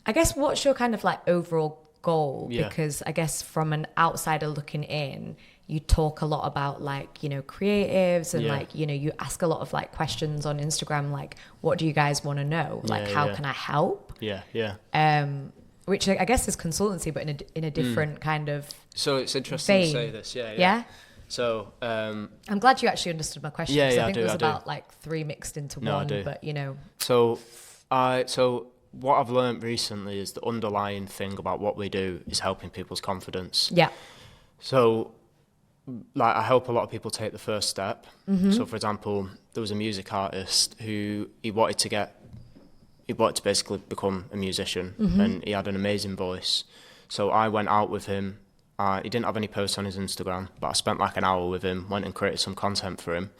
I guess, what's your kind of like overall goal? Because I guess from an outsider looking in, you talk a lot about like, you know, creatives and like, you know, you ask a lot of like questions on Instagram, like, what do you guys want to know? Like, how can I help? Which I guess is consultancy, but in a different kind of So it's interesting vein. to say this. Yeah. So I'm glad you actually understood my question. Yeah, I think it was I about like 3 mixed into one, but you know. So what I've learned recently is the underlying thing about what we do is helping people's confidence. Yeah. So like I help a lot of people take the first step. So for example, there was a music artist who he wanted to basically become a musician, and he had an amazing voice. So I went out with him. He didn't have any posts on his Instagram, but I spent like an hour with him, went and created some content for him.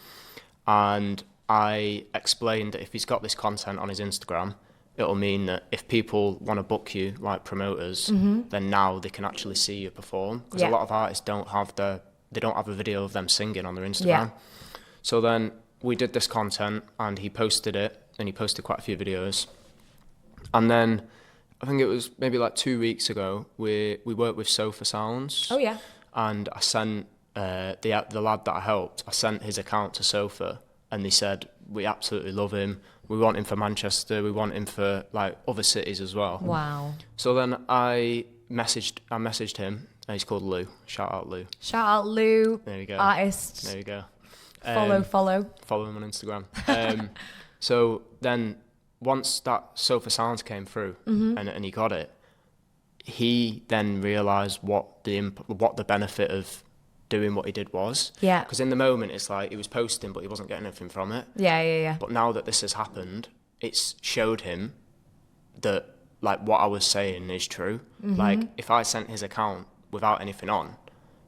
And I explained that if he's got this content on his Instagram, it'll mean that if people want to book you, like promoters, then now they can actually see you perform. Because a lot of artists don't have a video of them singing on their Instagram. So then we did this content and he posted it, and he posted quite a few videos. And then I think it was maybe like 2 weeks ago, we worked with Sofa Sounds. Oh yeah. And I sent the lad that I helped, I sent his account to Sofa, and they said, we absolutely love him. We want him for Manchester. We want him for like other cities as well. Wow. So then I messaged him. And he's called Lou. Shout out Lou. Shout out Lou. There you go. Artist. There you go. Follow. Follow him on Instagram. So then once that Sofa Sounds came through and he got it, he then realised what the benefit of doing what he did was. Yeah. Because in the moment it's like he was posting but he wasn't getting anything from it. Yeah. But now that this has happened, it's showed him that like what I was saying is true. Like if I sent his account without anything on,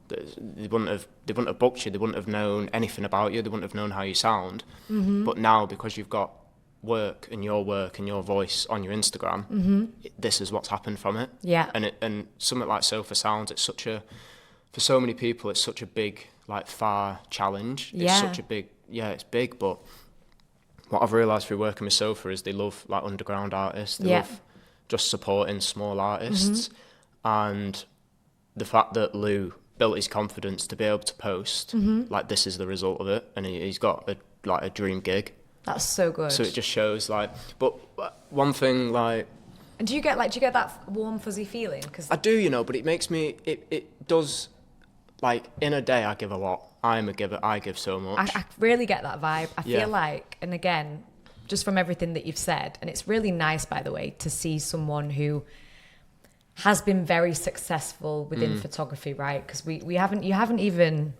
they wouldn't have booked you. They wouldn't have known anything about you. They wouldn't have known how you sound. But now, because you've got work and your voice on your Instagram, this is what's happened from it. Yeah. And something like Sofa Sounds, for so many people, it's such a big, like, far challenge. Yeah. It's such a big, it's big. But what I've realised through working with Sofa is they love like underground artists. They love just supporting small artists. And the fact that Lou built his confidence to be able to post, like, this is the result of it, and he's got a dream gig. That's so good. So it just shows, like, but one thing, like, and do you get that warm fuzzy feeling? Cause I do, but it makes me, it does, like, in a day I give a lot. I'm a giver. I give so much. I really get that vibe. I feel like, and again, just from everything that you've said, and it's really nice, by the way, to see someone who has been very successful within photography, right? Because you haven't even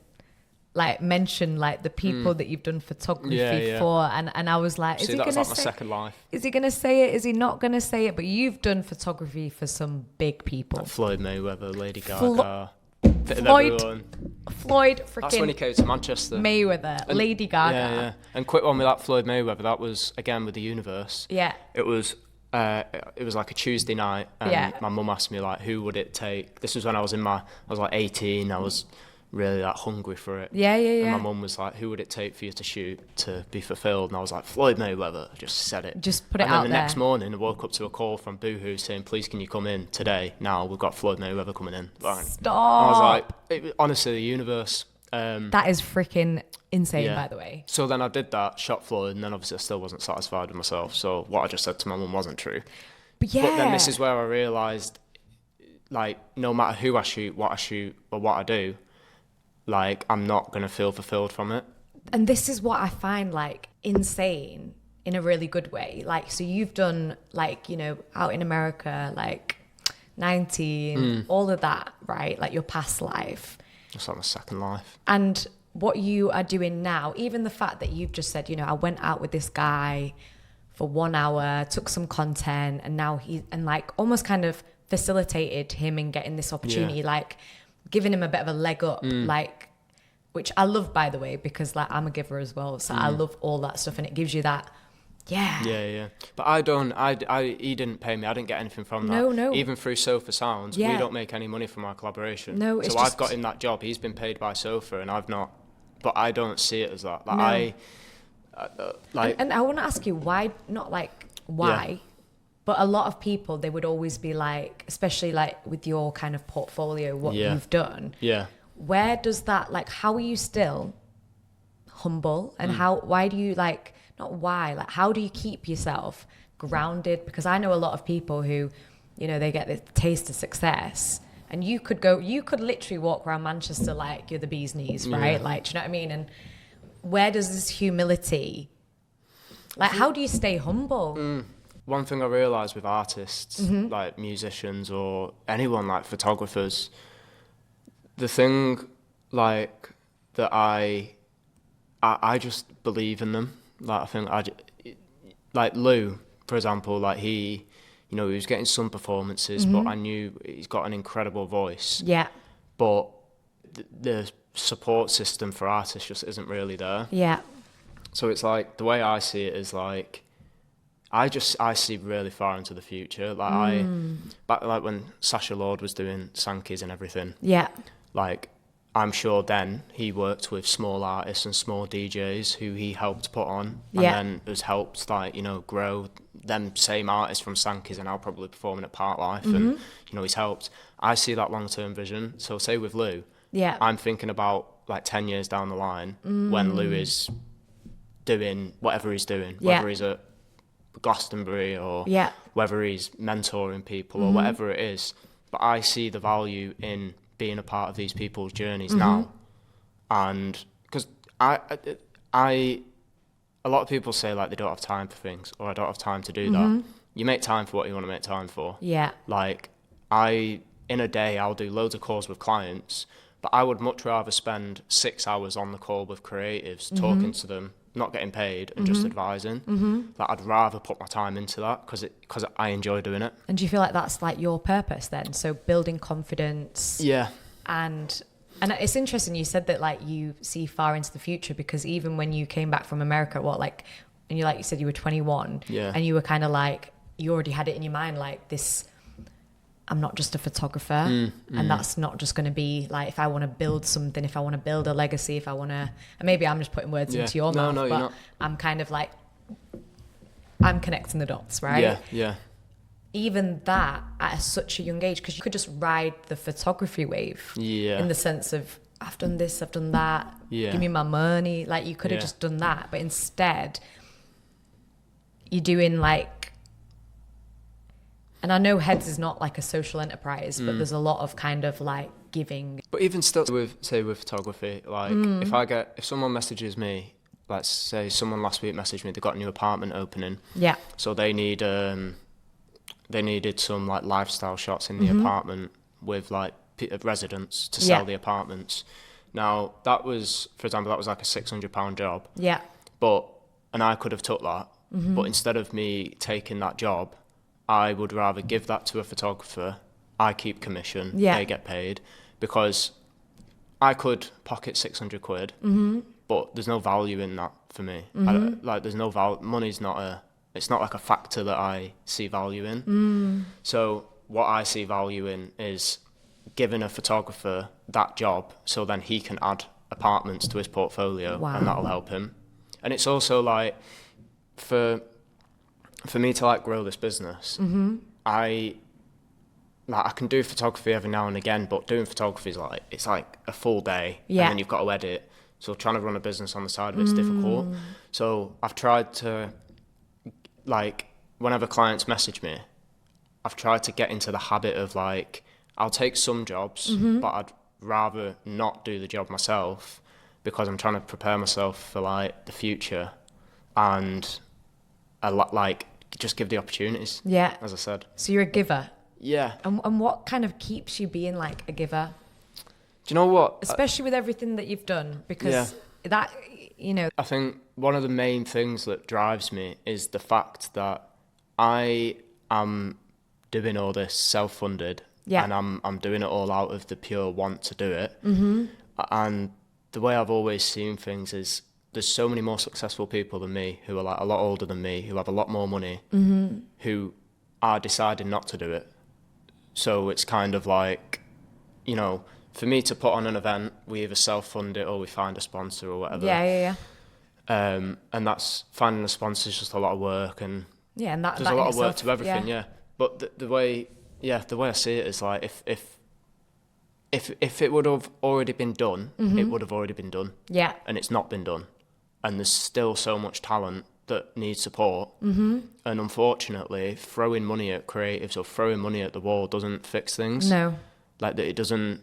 like mentioned like the people that you've done photography for, and I was like, is he gonna say? That's like my second life. Is he gonna say it? Is he not gonna say it? But you've done photography for some big people. Like Floyd Mayweather, Lady Gaga, Floyd freaking. That's when he came to Manchester. Mayweather, and Lady Gaga. Yeah. And quick one with that Floyd Mayweather. That was again with the Universe. Yeah. It was like a Tuesday night, and my mum asked me, like, who would it take? This was when I was like 18. I was really like hungry for it. And my mum was like, who would it take for you to shoot to be fulfilled? And I was like, Floyd Mayweather. I just said it. Just put it out there. And then the next morning, I woke up to a call from Boohoo saying, please, can you come in today? Now we've got Floyd Mayweather coming in. Like, stop. I was like, honestly, the Universe. That is freaking insane, by the way. So then I did that, shot Floyd, and then obviously I still wasn't satisfied with myself. So what I just said to my mum wasn't true. But then this is where I realised, like, no matter who I shoot, what I shoot, or what I do, like I'm not gonna feel fulfilled from it. And this is what I find like insane in a really good way. Like, so you've done like, you know, out in America, like 19, all of that, right? Like your past life. It's like my second life. And what you are doing now, even the fact that you've just said, you know, I went out with this guy for 1 hour, took some content, and now and like almost kind of facilitated him in getting this opportunity, like giving him a bit of a leg up, like, which I love, by the way, because like I'm a giver as well. So I love all that stuff, and it gives you that, Yeah. But he didn't pay me. I didn't get anything from that. No. Even through Sofa Sounds, we don't make any money from our collaboration. No, it's so I've got him that job. He's been paid by Sofa, and I've not. But I don't see it as that. Like and I want to ask you why, not like why, but a lot of people, they would always be like, especially like with your kind of portfolio, what you've done. Yeah. Where does that, like, how are you still humble, and why do you like, not why, like how do you keep yourself grounded? Because I know a lot of people who, you know, they get this taste of success, and you could literally walk around Manchester like you're the bee's knees, right? Like, do you know what I mean? And where does this humility, like, how do you stay humble? One thing I realised with artists, like musicians or anyone, like photographers, the thing like that I just believe in them. Like, I think like Lou, for example, like he, you know, he was getting some performances, but I knew he's got an incredible voice. Yeah. But the support system for artists just isn't really there. Yeah. So it's like, the way I see it is like, I see really far into the future. Like back like when Sacha Lord was doing Sankeys and everything. Yeah. Like, I'm sure then he worked with small artists and small DJs who he helped put on, and then has helped, like, you know, grow them same artists from Sankeys and now probably performing at Park Life, and you know, he's helped. I see that long-term vision. So say with Lou, I'm thinking about like 10 years down the line when Lou is doing whatever he's doing, whether he's at Glastonbury or whether he's mentoring people or whatever it is. But I see the value in being a part of these people's journeys now. And because a lot of people say like they don't have time for things, or I don't have time to do that. You make time for what you want to make time for. Like, in a day I'll do loads of calls with clients, but I would much rather spend 6 hours on the call with creatives, talking to them, not getting paid, and just advising. Like, I'd rather put my time into that because I enjoy doing it. And do you feel like that's like your purpose then? So building confidence. Yeah. And it's interesting you said that, like, you see far into the future, because even when you came back from America, and you said you were 21, and you were kind of like, you already had it in your mind, like, this, I'm not just a photographer, and that's not just going to be like, if I want to build something, if I want to build a legacy, if I want to, and maybe I'm just putting words into your mouth, but you're not. I'm kind of like, I'm connecting the dots, right? Yeah. Even that at such a young age, because you could just ride the photography wave, in the sense of, I've done this, I've done that, give me my money. Like, you could have just done that, but instead you're doing like, and I know Heads is not like a social enterprise, but there's a lot of kind of like giving. But even still, with photography, like if someone messages me, let's say someone last week messaged me, they got a new apartment opening. Yeah. So they needed some like lifestyle shots in the apartment with like residents to sell the apartments. Now that was, for example, that was like a £600 job. Yeah. And I could have took that, but instead of me taking that job, I would rather give that to a photographer. I keep commission, they get paid, because I could pocket 600 quid, but there's no value in that for me. There's no value. Money's it's not like a factor that I see value in. So what I see value in is giving a photographer that job, so then he can add apartments to his portfolio, and that'll help him. And it's also like, for me to like grow this business, I can do photography every now and again, but doing photography is like, it's like a full day, and then you've got to edit. So trying to run a business on the side of it's difficult. So I've tried to, like, whenever clients message me, I've tried to get into the habit of like, I'll take some jobs, but rather not do the job myself because I'm trying to prepare myself for like the future, and like just give the opportunities. Yeah. As I said. So you're a giver. Yeah. And what kind of keeps you being like a giver? Do you know what? Especially with everything that you've done, because that, you know. I think one of the main things that drives me is the fact that I am doing all this self-funded, and I'm doing it all out of the pure want to do it. And the way I've always seen things is there's so many more successful people than me who are like a lot older than me, who have a lot more money, who are deciding not to do it. So it's kind of like, you know, for me to put on an event, we either self-fund it or we find a sponsor or whatever. And that's, finding a sponsor is just a lot of work, and and there's a lot of work to everything. But the way I see it is like if it would have already been done, it would have already been done. And it's not been done, and there's still so much talent that needs support. And unfortunately, throwing money at creatives or throwing money at the wall doesn't fix things. No. Like that, it doesn't.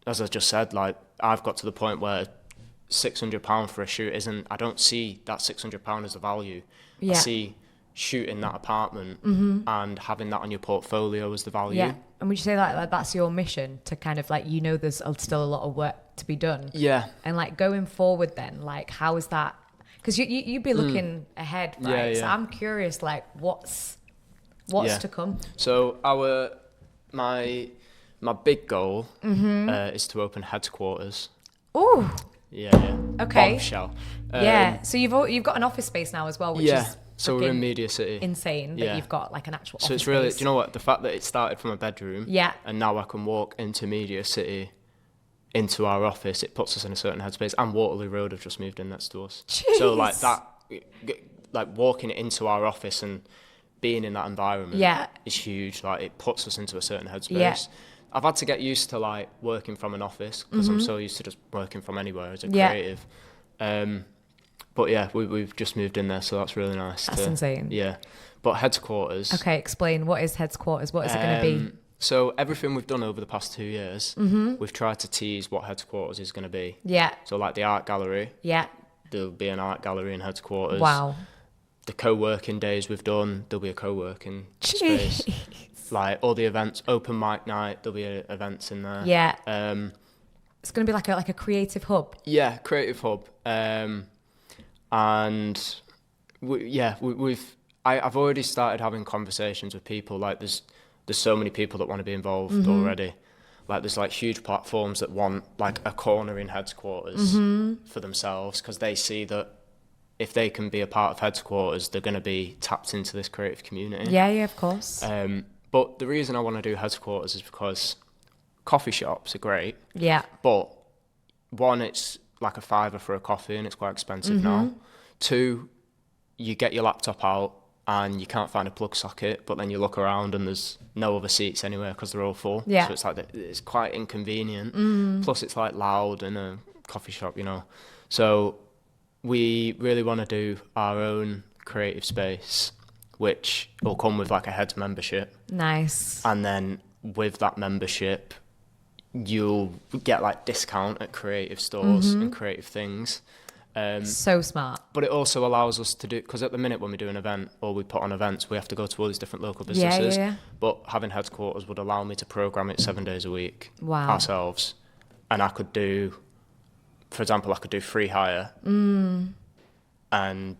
As I just said, like I've got to the point where £600 for a shoot isn't. I don't see that £600 as a value. I see shooting that apartment and having that on your portfolio as the value. And would you say like that's your mission, to kind of like, you know, there's still a lot of work to be done? And like going forward then, like how is that? Because you'd be looking ahead, right? So I'm curious, like what's to come? So my big goal is to open headquarters. Ooh. Okay. Bombshell. So you've got an office space now as well, which is so we're in Media City. Insane that you've got like an actual office. So it's really, space. do you know what? The fact that it started from a bedroom, and now I can walk into Media City, into our office, it puts us in a certain headspace. And Waterloo Road have just moved in next to us. Jeez. So like that, like walking into our office and being in that environment is huge. Like it puts us into a certain headspace. I've had to get used to like working from an office because I'm so used to just working from anywhere as a creative. But yeah, we've just moved in there, so that's really nice. That's insane. Yeah. But headquarters. Okay, explain. What is headquarters? What is it going to be? So everything we've done over the past 2 years, we've tried to tease what headquarters is going to be. So like the art gallery. There'll be an art gallery in headquarters. Wow. The co-working days we've done, there'll be a co-working space. Like all the events, open mic night, there'll be events in there. It's going to be like a creative hub. Creative hub. And I've already started having conversations with people. Like there's so many people that want to be involved already. Like there's like huge platforms that want like a corner in headquarters for themselves, because they see that if they can be a part of headquarters, they're going to be tapped into this creative community. Of course. But the reason I want to do headquarters is because coffee shops are great. But one, it's like a £5 for a coffee and it's quite expensive now. 2, you get your laptop out and you can't find a plug socket, but then you look around and there's no other seats anywhere because they're all full. So it's like it's quite inconvenient. Plus it's like loud in a coffee shop, you know. So we really want to do our own creative space, which will come with like a head membership. Nice. And then with that membership, you'll get like discount at creative stores and creative things. So smart. But it also allows us to do, because at the minute when we do an event or we put on events, we have to go to all these different local businesses. But having headquarters would allow me to program it 7 days a week ourselves. And I could do, for example, I could do free hire and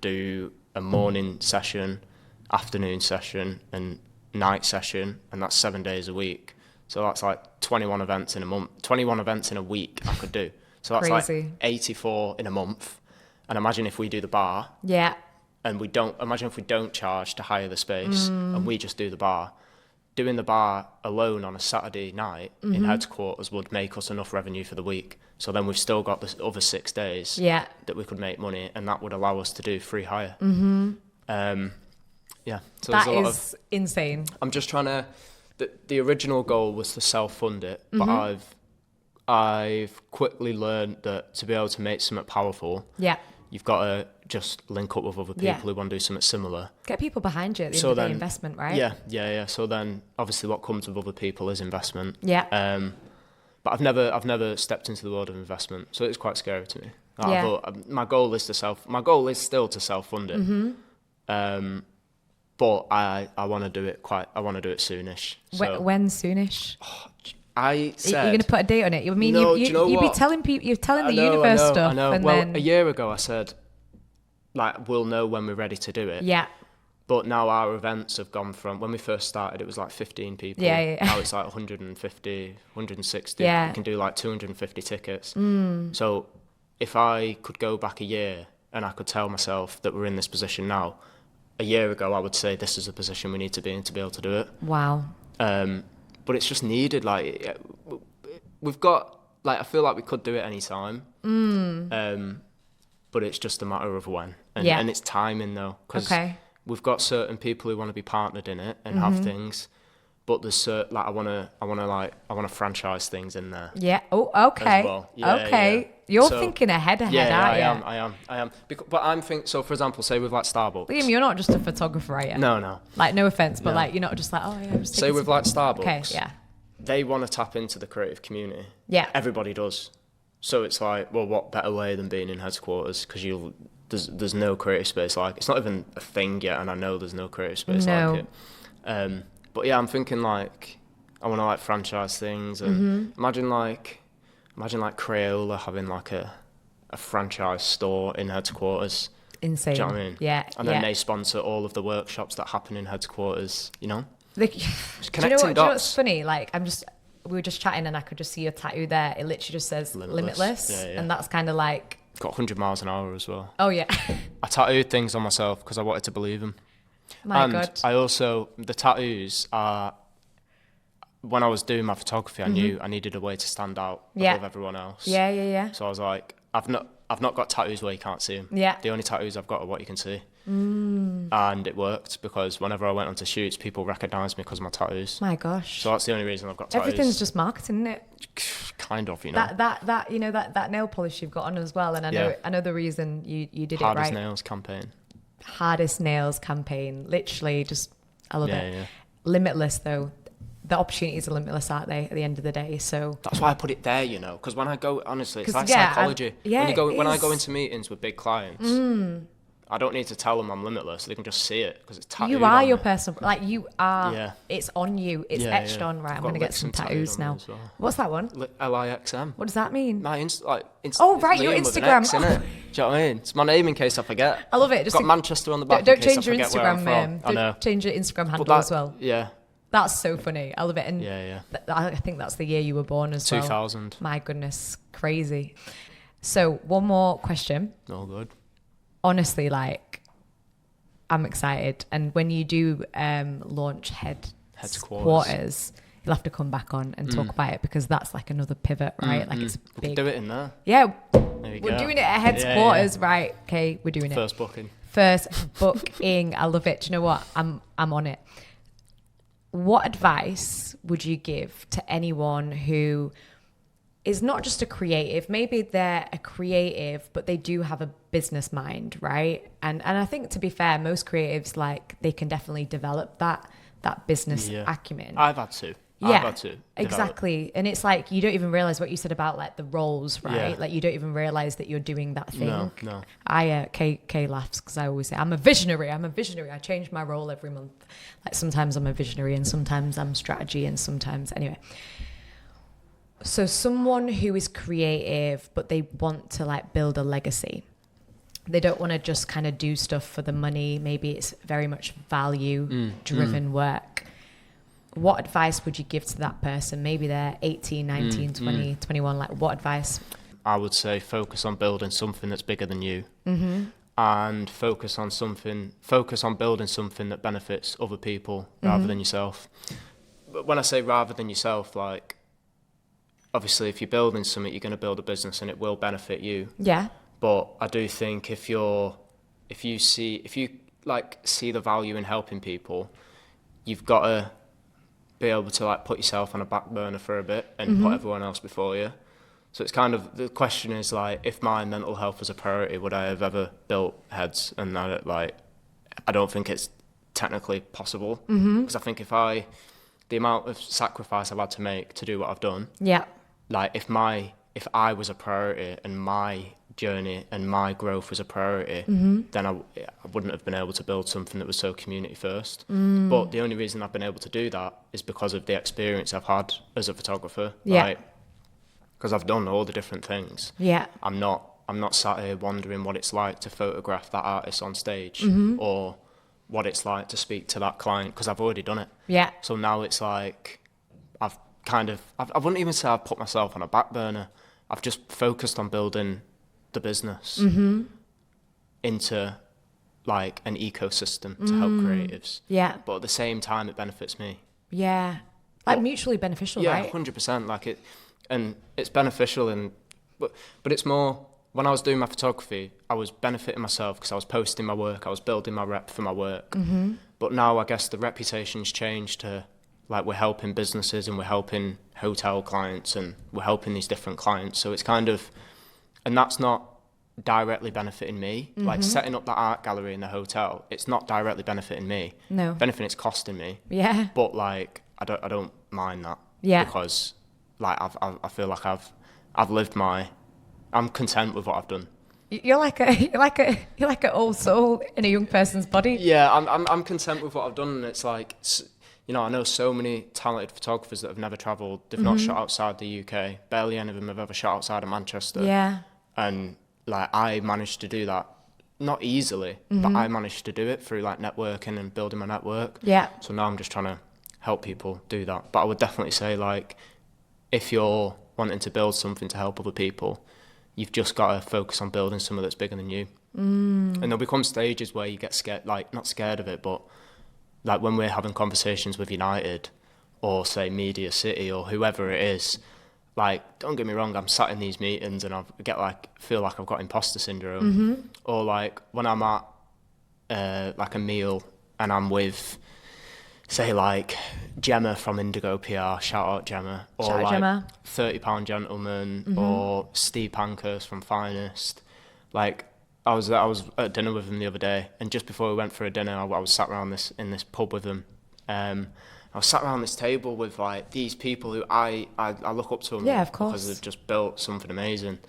do a morning session, afternoon session and night session, and that's 7 days a week. So that's like 21 events in a month, 21 events in a week I could do. So that's like 84 in a month. And imagine if we do the bar. And imagine if we don't charge to hire the space and we just do the bar. Doing the bar alone on a Saturday night in headquarters would make us enough revenue for the week. So then we've still got the other 6 days that we could make money, and that would allow us to do free hire. So that is insane. I'm just trying to. The original goal was to self-fund it, but I've quickly learned that to be able to make something powerful, you've got to just link up with other people who want to do something similar. Get people behind you at the end of the investment, right? Yeah. So then, obviously, what comes with other people is investment. But I've never stepped into the world of investment, so it's quite scary to me. Yeah. But my goal is still to self-fund it. But I want to do it soonish. So When soonish? I said, you're going to put a date on it. I mean, no, you'd be telling people, you're telling the universe stuff. I know. And Well, then, a year ago I said, like, we'll know when we're ready to do it. yeah. But now our events have gone from, when we first started, it was like 15 people. Yeah. Now it's like 150, 160. Yeah. You can do like 250 tickets. So if I could go back a year and I could tell myself that we're in this position now, a year ago I would say this is the position we need to be in to be able to do it. Wow. But it's just needed. Like, we've got, like, I feel like we could do it any time. But it's just a matter of when. And it's timing though. Cause we've got certain people who want to be partnered in it and have things, but there's like I want to franchise things in there. Yeah. Oh, okay. As well. Yeah, okay. Yeah. You're thinking ahead, aren't you? I am. But I'm thinking. So, for example, say with like Starbucks. Liam, you're not just a photographer, are you? No. Like, no offense, but like, you're not just like, oh yeah. Just say with like Starbucks. Okay. Yeah. They want to tap into the creative community. Yeah. Everybody does. So it's like, well, what better way than being in headquarters? Because there's no creative space like it's not even a thing yet, and I know there's no creative space like it. But yeah, I'm thinking like I want to like franchise things, and imagine like Crayola having like a franchise store in headquarters. Insane. Do you know what I mean? Yeah. And then they sponsor all of the workshops that happen in headquarters. You know, like, just do you know connecting what? dots. Do you know what's funny? Like, we were just chatting, and I could just see your tattoo there. It literally just says limitless. Yeah. And that's kind of like. Got 100 miles an hour as well. Oh yeah. I tattooed things on myself because I wanted to believe them. My God. I also, the tattoos are, when I was doing my photography, I knew I needed a way to stand out above everyone else. Yeah. So I was like, I've not got tattoos where you can't see them. Yeah. The only tattoos I've got are what you can see. And it worked because whenever I went onto shoots, people recognised me because of my tattoos. My gosh. So that's the only reason I've got tattoos. Everything's just marketing, isn't it? Kind of, you know. That you know that nail polish you've got on as well, and I know the reason you did it right. Hardest nails campaign. Hardest nails campaign. Literally, just I love it. Yeah. Limitless though. The opportunities are limitless, aren't they? At the end of the day, so that's why I put it there, you know. Because when I go, honestly, it's like yeah, psychology. When I go into meetings with big clients, I don't need to tell them I'm limitless. They can just see it because it's tattooed. You are on your me. personal, like you are. Yeah. It's on you. It's etched on. Right, I'm gonna get some tattoos now. Well. What's that one? LIXM. What does that mean? My Oh right, your Liam with an Instagram. X, innit? Do you know what I mean? It's my name in case I forget. I love it. Just got Manchester on the back. Don't in case change your I forget where I'm Instagram. from. I know. Don't change your Instagram handle But as well. Yeah. That's so funny. I love it. And I think that's the year you were born as 2000. well. 2000. My goodness, crazy. So one more question. Oh, good. Honestly, like, I'm excited. And when you do launch headquarters, you'll have to come back on and talk about it because that's like another pivot, right? Like it's big. We can do it in there. Yeah, we're doing it at headquarters, right? Okay, we're doing it. First booking. I love it. Do you know what? I'm on it. What advice would you give to anyone who is not just a creative? Maybe they're a creative, but they do have a business mind, right? And I think, to be fair, most creatives, like, they can definitely develop that business acumen. I've had to. Exactly. And it's like, you don't even realize what you said about like the roles, right? Yeah. Like, you don't even realize that you're doing that thing. No. Kay laughs because I always say I'm a visionary. I change my role every month. Like, sometimes I'm a visionary and sometimes I'm strategy and sometimes anyway. So someone who is creative but they want to like build a legacy, they don't want to just kind of do stuff for the money. Maybe it's very much value driven work. What advice would you give to that person? Maybe they're 18, 19, 20, 21. Like, what advice? I would say focus on building something that's bigger than you. And focus on building something that benefits other people rather than yourself. But when I say rather than yourself, like, obviously if you're building something, you're going to build a business and it will benefit you. Yeah. But I do think if you see the value in helping people, you've got to be able to like put yourself on a back burner for a bit and put everyone else before you. So it's kind of, the question is like, if my mental health was a priority, would I have ever built Heads? And I don't think it's technically possible, because I think the amount of sacrifice I've had to make to do what I've done, like if I was a priority and my journey and my growth was a priority, then I wouldn't have been able to build something that was so community first. But the only reason I've been able to do that is because of the experience I've had as a photographer. Yeah. Because I've done all the different things. Yeah. I'm not sat here wondering what it's like to photograph that artist on stage or what it's like to speak to that client, because I've already done it. Yeah. So now it's like I wouldn't even say I've put myself on a back burner. I've just focused on building the business into like an ecosystem to help creatives. Yeah. But at the same time, it benefits me. Yeah. Like mutually beneficial, Yeah, right? 100%. Like it, and it's beneficial, but it's more, when I was doing my photography, I was benefiting myself because I was posting my work, I was building my rep for my work. But now I guess the reputation's changed to like we're helping businesses and we're helping hotel clients and we're helping these different clients. So it's kind of, and that's not directly benefiting me. Like setting up that art gallery in the hotel, it's not directly benefiting me. No. If anything, it's costing me. Yeah. But like I don't mind that. Yeah. Because like I feel like I've lived I'm content with what I've done. You're like an old soul in a young person's body. Yeah, I'm content with what I've done, and it's like, you know, I know so many talented photographers that have never travelled. They've not shot outside the UK. Barely any of them have ever shot outside of Manchester. Yeah. And like I managed to do that, not easily, but I managed to do it through like networking and building my network. Yeah. So now I'm just trying to help people do that. But I would definitely say, like, if you're wanting to build something to help other people, you've just got to focus on building something that's bigger than you. And there'll become stages where you get scared, like not scared of it, but like when we're having conversations with United or say Media City or whoever it is, like, don't get me wrong, I'm sat in these meetings and I feel like I've got imposter syndrome. Or like when I'm at like a meal and I'm with, say, like Gemma from Indigo PR, shout out Gemma, or Shout out like Gemma. £30 Gentleman, or Steve Pankhurst from Finest. Like I was at dinner with them the other day, and just before we went for a dinner, I was sat around in this pub with them. I was sat around this table with like these people who I look up to them, Yeah, of course. because they've just built something amazing,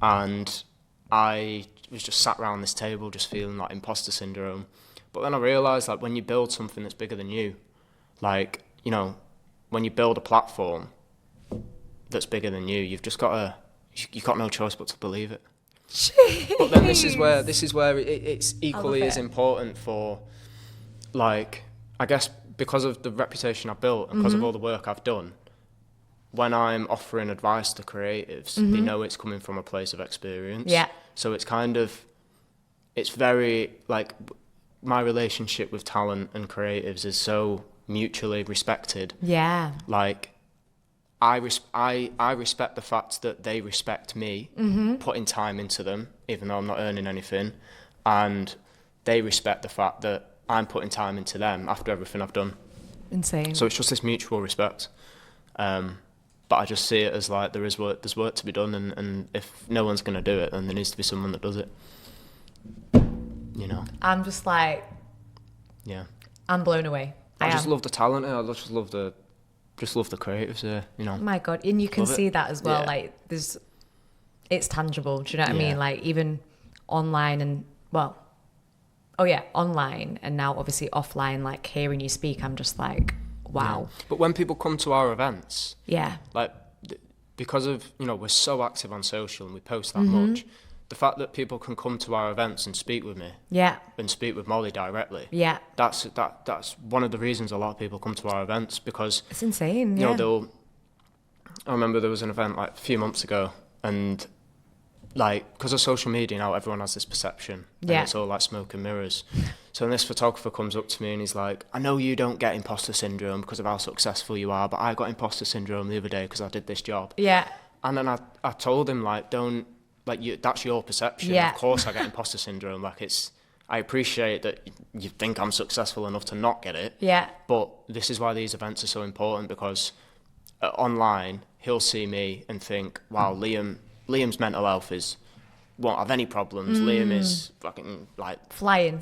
and I was just sat around this table just feeling like imposter syndrome. But then I realised, like, when you build something that's bigger than you, like, you know, when you build a platform that's bigger than you've got no choice but to believe it. But then this is where it's equally as important for, like, I guess because of the reputation I've built and because of all the work I've done, when I'm offering advice to creatives, they know it's coming from a place of experience. Yeah. So it's very, like, my relationship with talent and creatives is so mutually respected. Yeah. Like, I respect the fact that they respect me putting time into them, even though I'm not earning anything, and they respect the fact that I'm putting time into them after everything I've done. Insane. So it's just this mutual respect. But I just see it as like there's work to be done, and if no one's going to do it, then there needs to be someone that does it. You know. I'm just like, yeah. I'm blown away. I just love the talent here. I just love the creatives here. You know. Oh my God, and you can see that as well. Yeah. Like it's tangible. Do you know what I mean? Like even online and online and now obviously offline. Like hearing you speak, I'm just like, wow. Yeah. But when people come to our events, Yeah. like because of, you know, we're so active on social and we post that much, the fact that people can come to our events and speak with me, Yeah. and speak with Molly directly, Yeah. that's one of the reasons a lot of people come to our events, because It's insane. you Yeah. know, I remember there was an event like a few months ago, and like because of social media now, everyone has this perception, and Yeah. it's all like smoke and mirrors. So then this photographer comes up to me and he's like, I know you don't get imposter syndrome because of how successful you are, but I got imposter syndrome the other day because I did this job. Yeah. And then I told him, like, don't, like, that's your perception. Yeah. Of course I get imposter syndrome. Like, I appreciate that you think I'm successful enough to not get it. Yeah. But this is why these events are so important, because online, he'll see me and think, wow, Liam's mental health won't have any problems. Liam is fucking, like, Flying.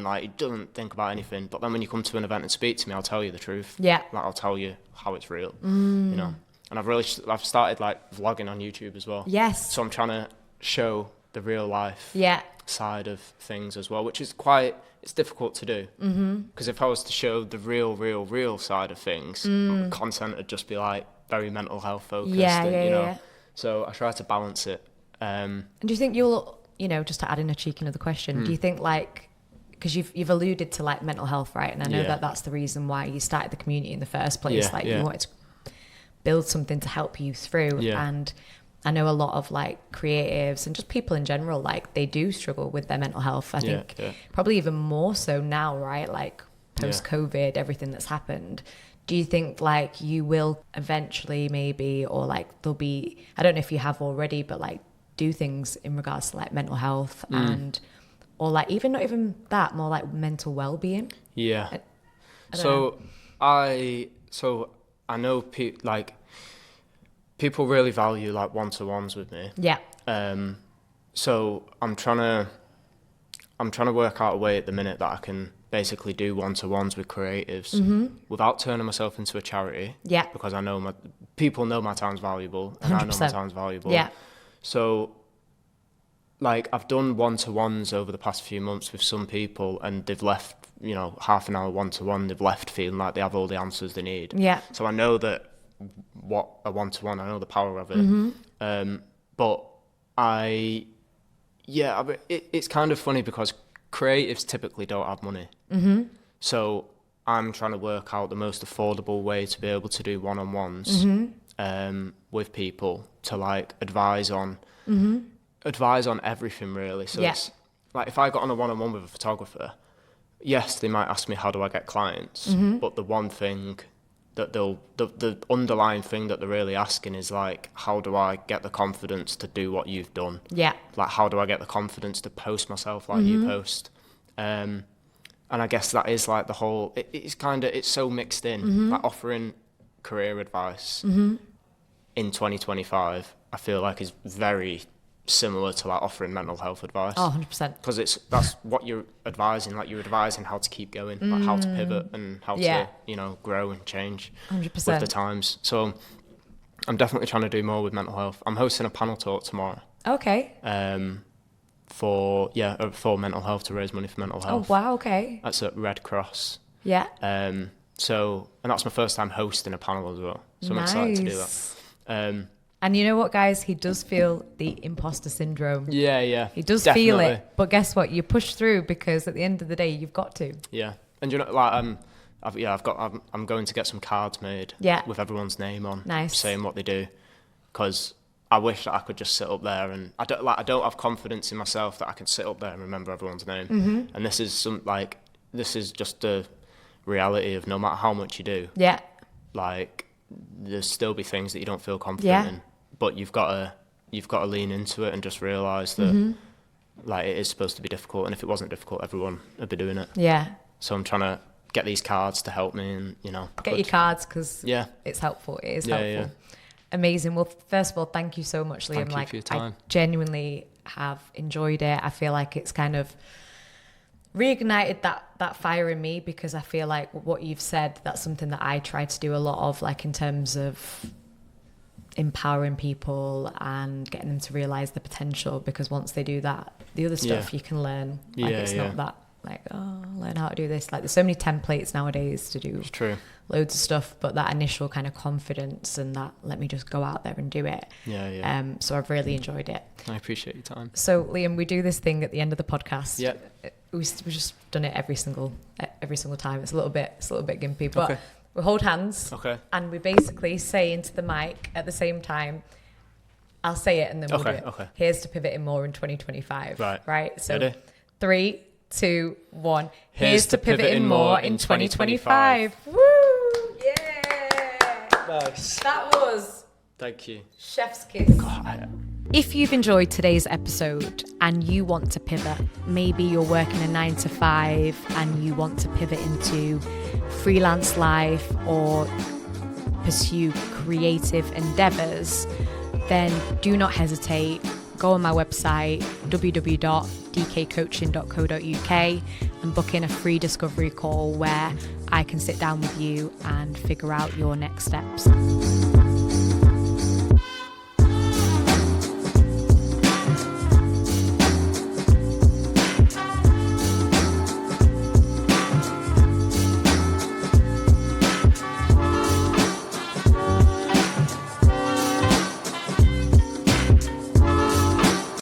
like, he doesn't think about anything. But then when you come to an event and speak to me, I'll tell you the truth. Yeah. Like, I'll tell you how it's real, you know. And I've started like vlogging on YouTube as well. Yes. So I'm trying to show the real life Yeah. side of things as well, which is it's difficult to do. Because if I was to show the real side of things, content would just be like very mental health focused. Yeah. So I try to balance it. And do you think you'll, just to add in a cheeky another question, do you think like, because you've alluded to like mental health, right? And I know that that's the reason why you started the community in the first place. You wanted to build something to help you through. And I know a lot of like creatives and just people in general, like they do struggle with their mental health. I think probably even more so now, right? Like post-COVID, everything that's happened. Do you think like you will eventually maybe, or like there'll be, I don't know if you have already, but like do things in regards to like mental health and, or like even not even that, more like mental well-being? Yeah. I know people really value like one-to-ones with me. Yeah. So I'm trying to work out a way at the minute that I can basically do one-to-ones with creatives without turning myself into a charity. Yeah. Because I know people know my time's valuable and 100%. I know my time's valuable. Yeah. So like I've done one-to-ones over the past few months with some people and they've left, half an hour one-to-one, they've left feeling like they have all the answers they need. Yeah. So I know that what a one-to-one, I know the power of it. But it's kind of funny because creatives typically don't have money. So I'm trying to work out the most affordable way to be able to do one-on-ones with people to like advise on everything really. So it's like if I got on a one-on-one with a photographer, yes, they might ask me how do I get clients, but the one thing that the underlying thing that they're really asking is like, how do I get the confidence to do what you've done? Yeah. Like, how do I get the confidence to post myself like you post? And I guess that is like the whole, it's so mixed in, like offering career advice in 2025, I feel like is very similar to like offering mental health advice. Oh, 100%. Because that's what you're advising, like you're advising how to keep going, like how to pivot and how to, grow and change 100%. with the times. So I'm definitely trying to do more with mental health. I'm hosting a panel talk tomorrow. Okay. For mental health, to raise money for mental health. Oh, wow, okay. That's at Red Cross. Yeah. And that's my first time hosting a panel as well. So I'm excited to do that. And you know what, guys? He does feel the imposter syndrome. Yeah. He does definitely feel it. But guess what? You push through because at the end of the day, you've got to. Yeah. And like I'm going to get some cards made with everyone's name on, saying what they do, because I wish that I could just sit up there and I don't have confidence in myself that I can sit up there and remember everyone's name. And this is just the reality of no matter how much you do. Yeah. Like there's still be things that you don't feel confident in, but you've got to lean into it and just realize that like it is supposed to be difficult, and if it wasn't difficult, everyone would be doing it. Yeah. So I'm trying to get these cards to help me, and get your cards because it's helpful. It is helpful. Yeah. Amazing. Well, first of all, thank you so much, Liam. Thank you for your time. I genuinely have enjoyed it. I feel like it's kind of reignited that fire in me, because I feel like what you've said, that's something that I try to do a lot of, like in terms of empowering people and getting them to realize the potential, because once they do that, the other stuff you can learn. Like it's not that like, learn how to do this. Like there's so many templates nowadays to do. It's true. Loads of stuff, but that initial kind of confidence and that let me just go out there and do it. So I've really enjoyed it. I appreciate your time. So Liam, we do this thing at the end of the podcast. Yeah. We've just done it every single time. It's a little bit gimpy, but we hold hands. Okay. And we basically say into the mic at the same time. I'll say it and then we'll do it. Okay. Here's to pivoting more in 2025. Right. So ready? 3, 2, 1. Here's to pivoting more in 2025. Woo! Yeah. Nice. That was. Thank you. Chef's kiss. God. If you've enjoyed today's episode and you want to pivot, maybe you're working a 9 to 5 and you want to pivot into freelance life or pursue creative endeavors, then do not hesitate. Go on my website, www.dkcoaching.co.uk, and book in a free discovery call where I can sit down with you and figure out your next steps.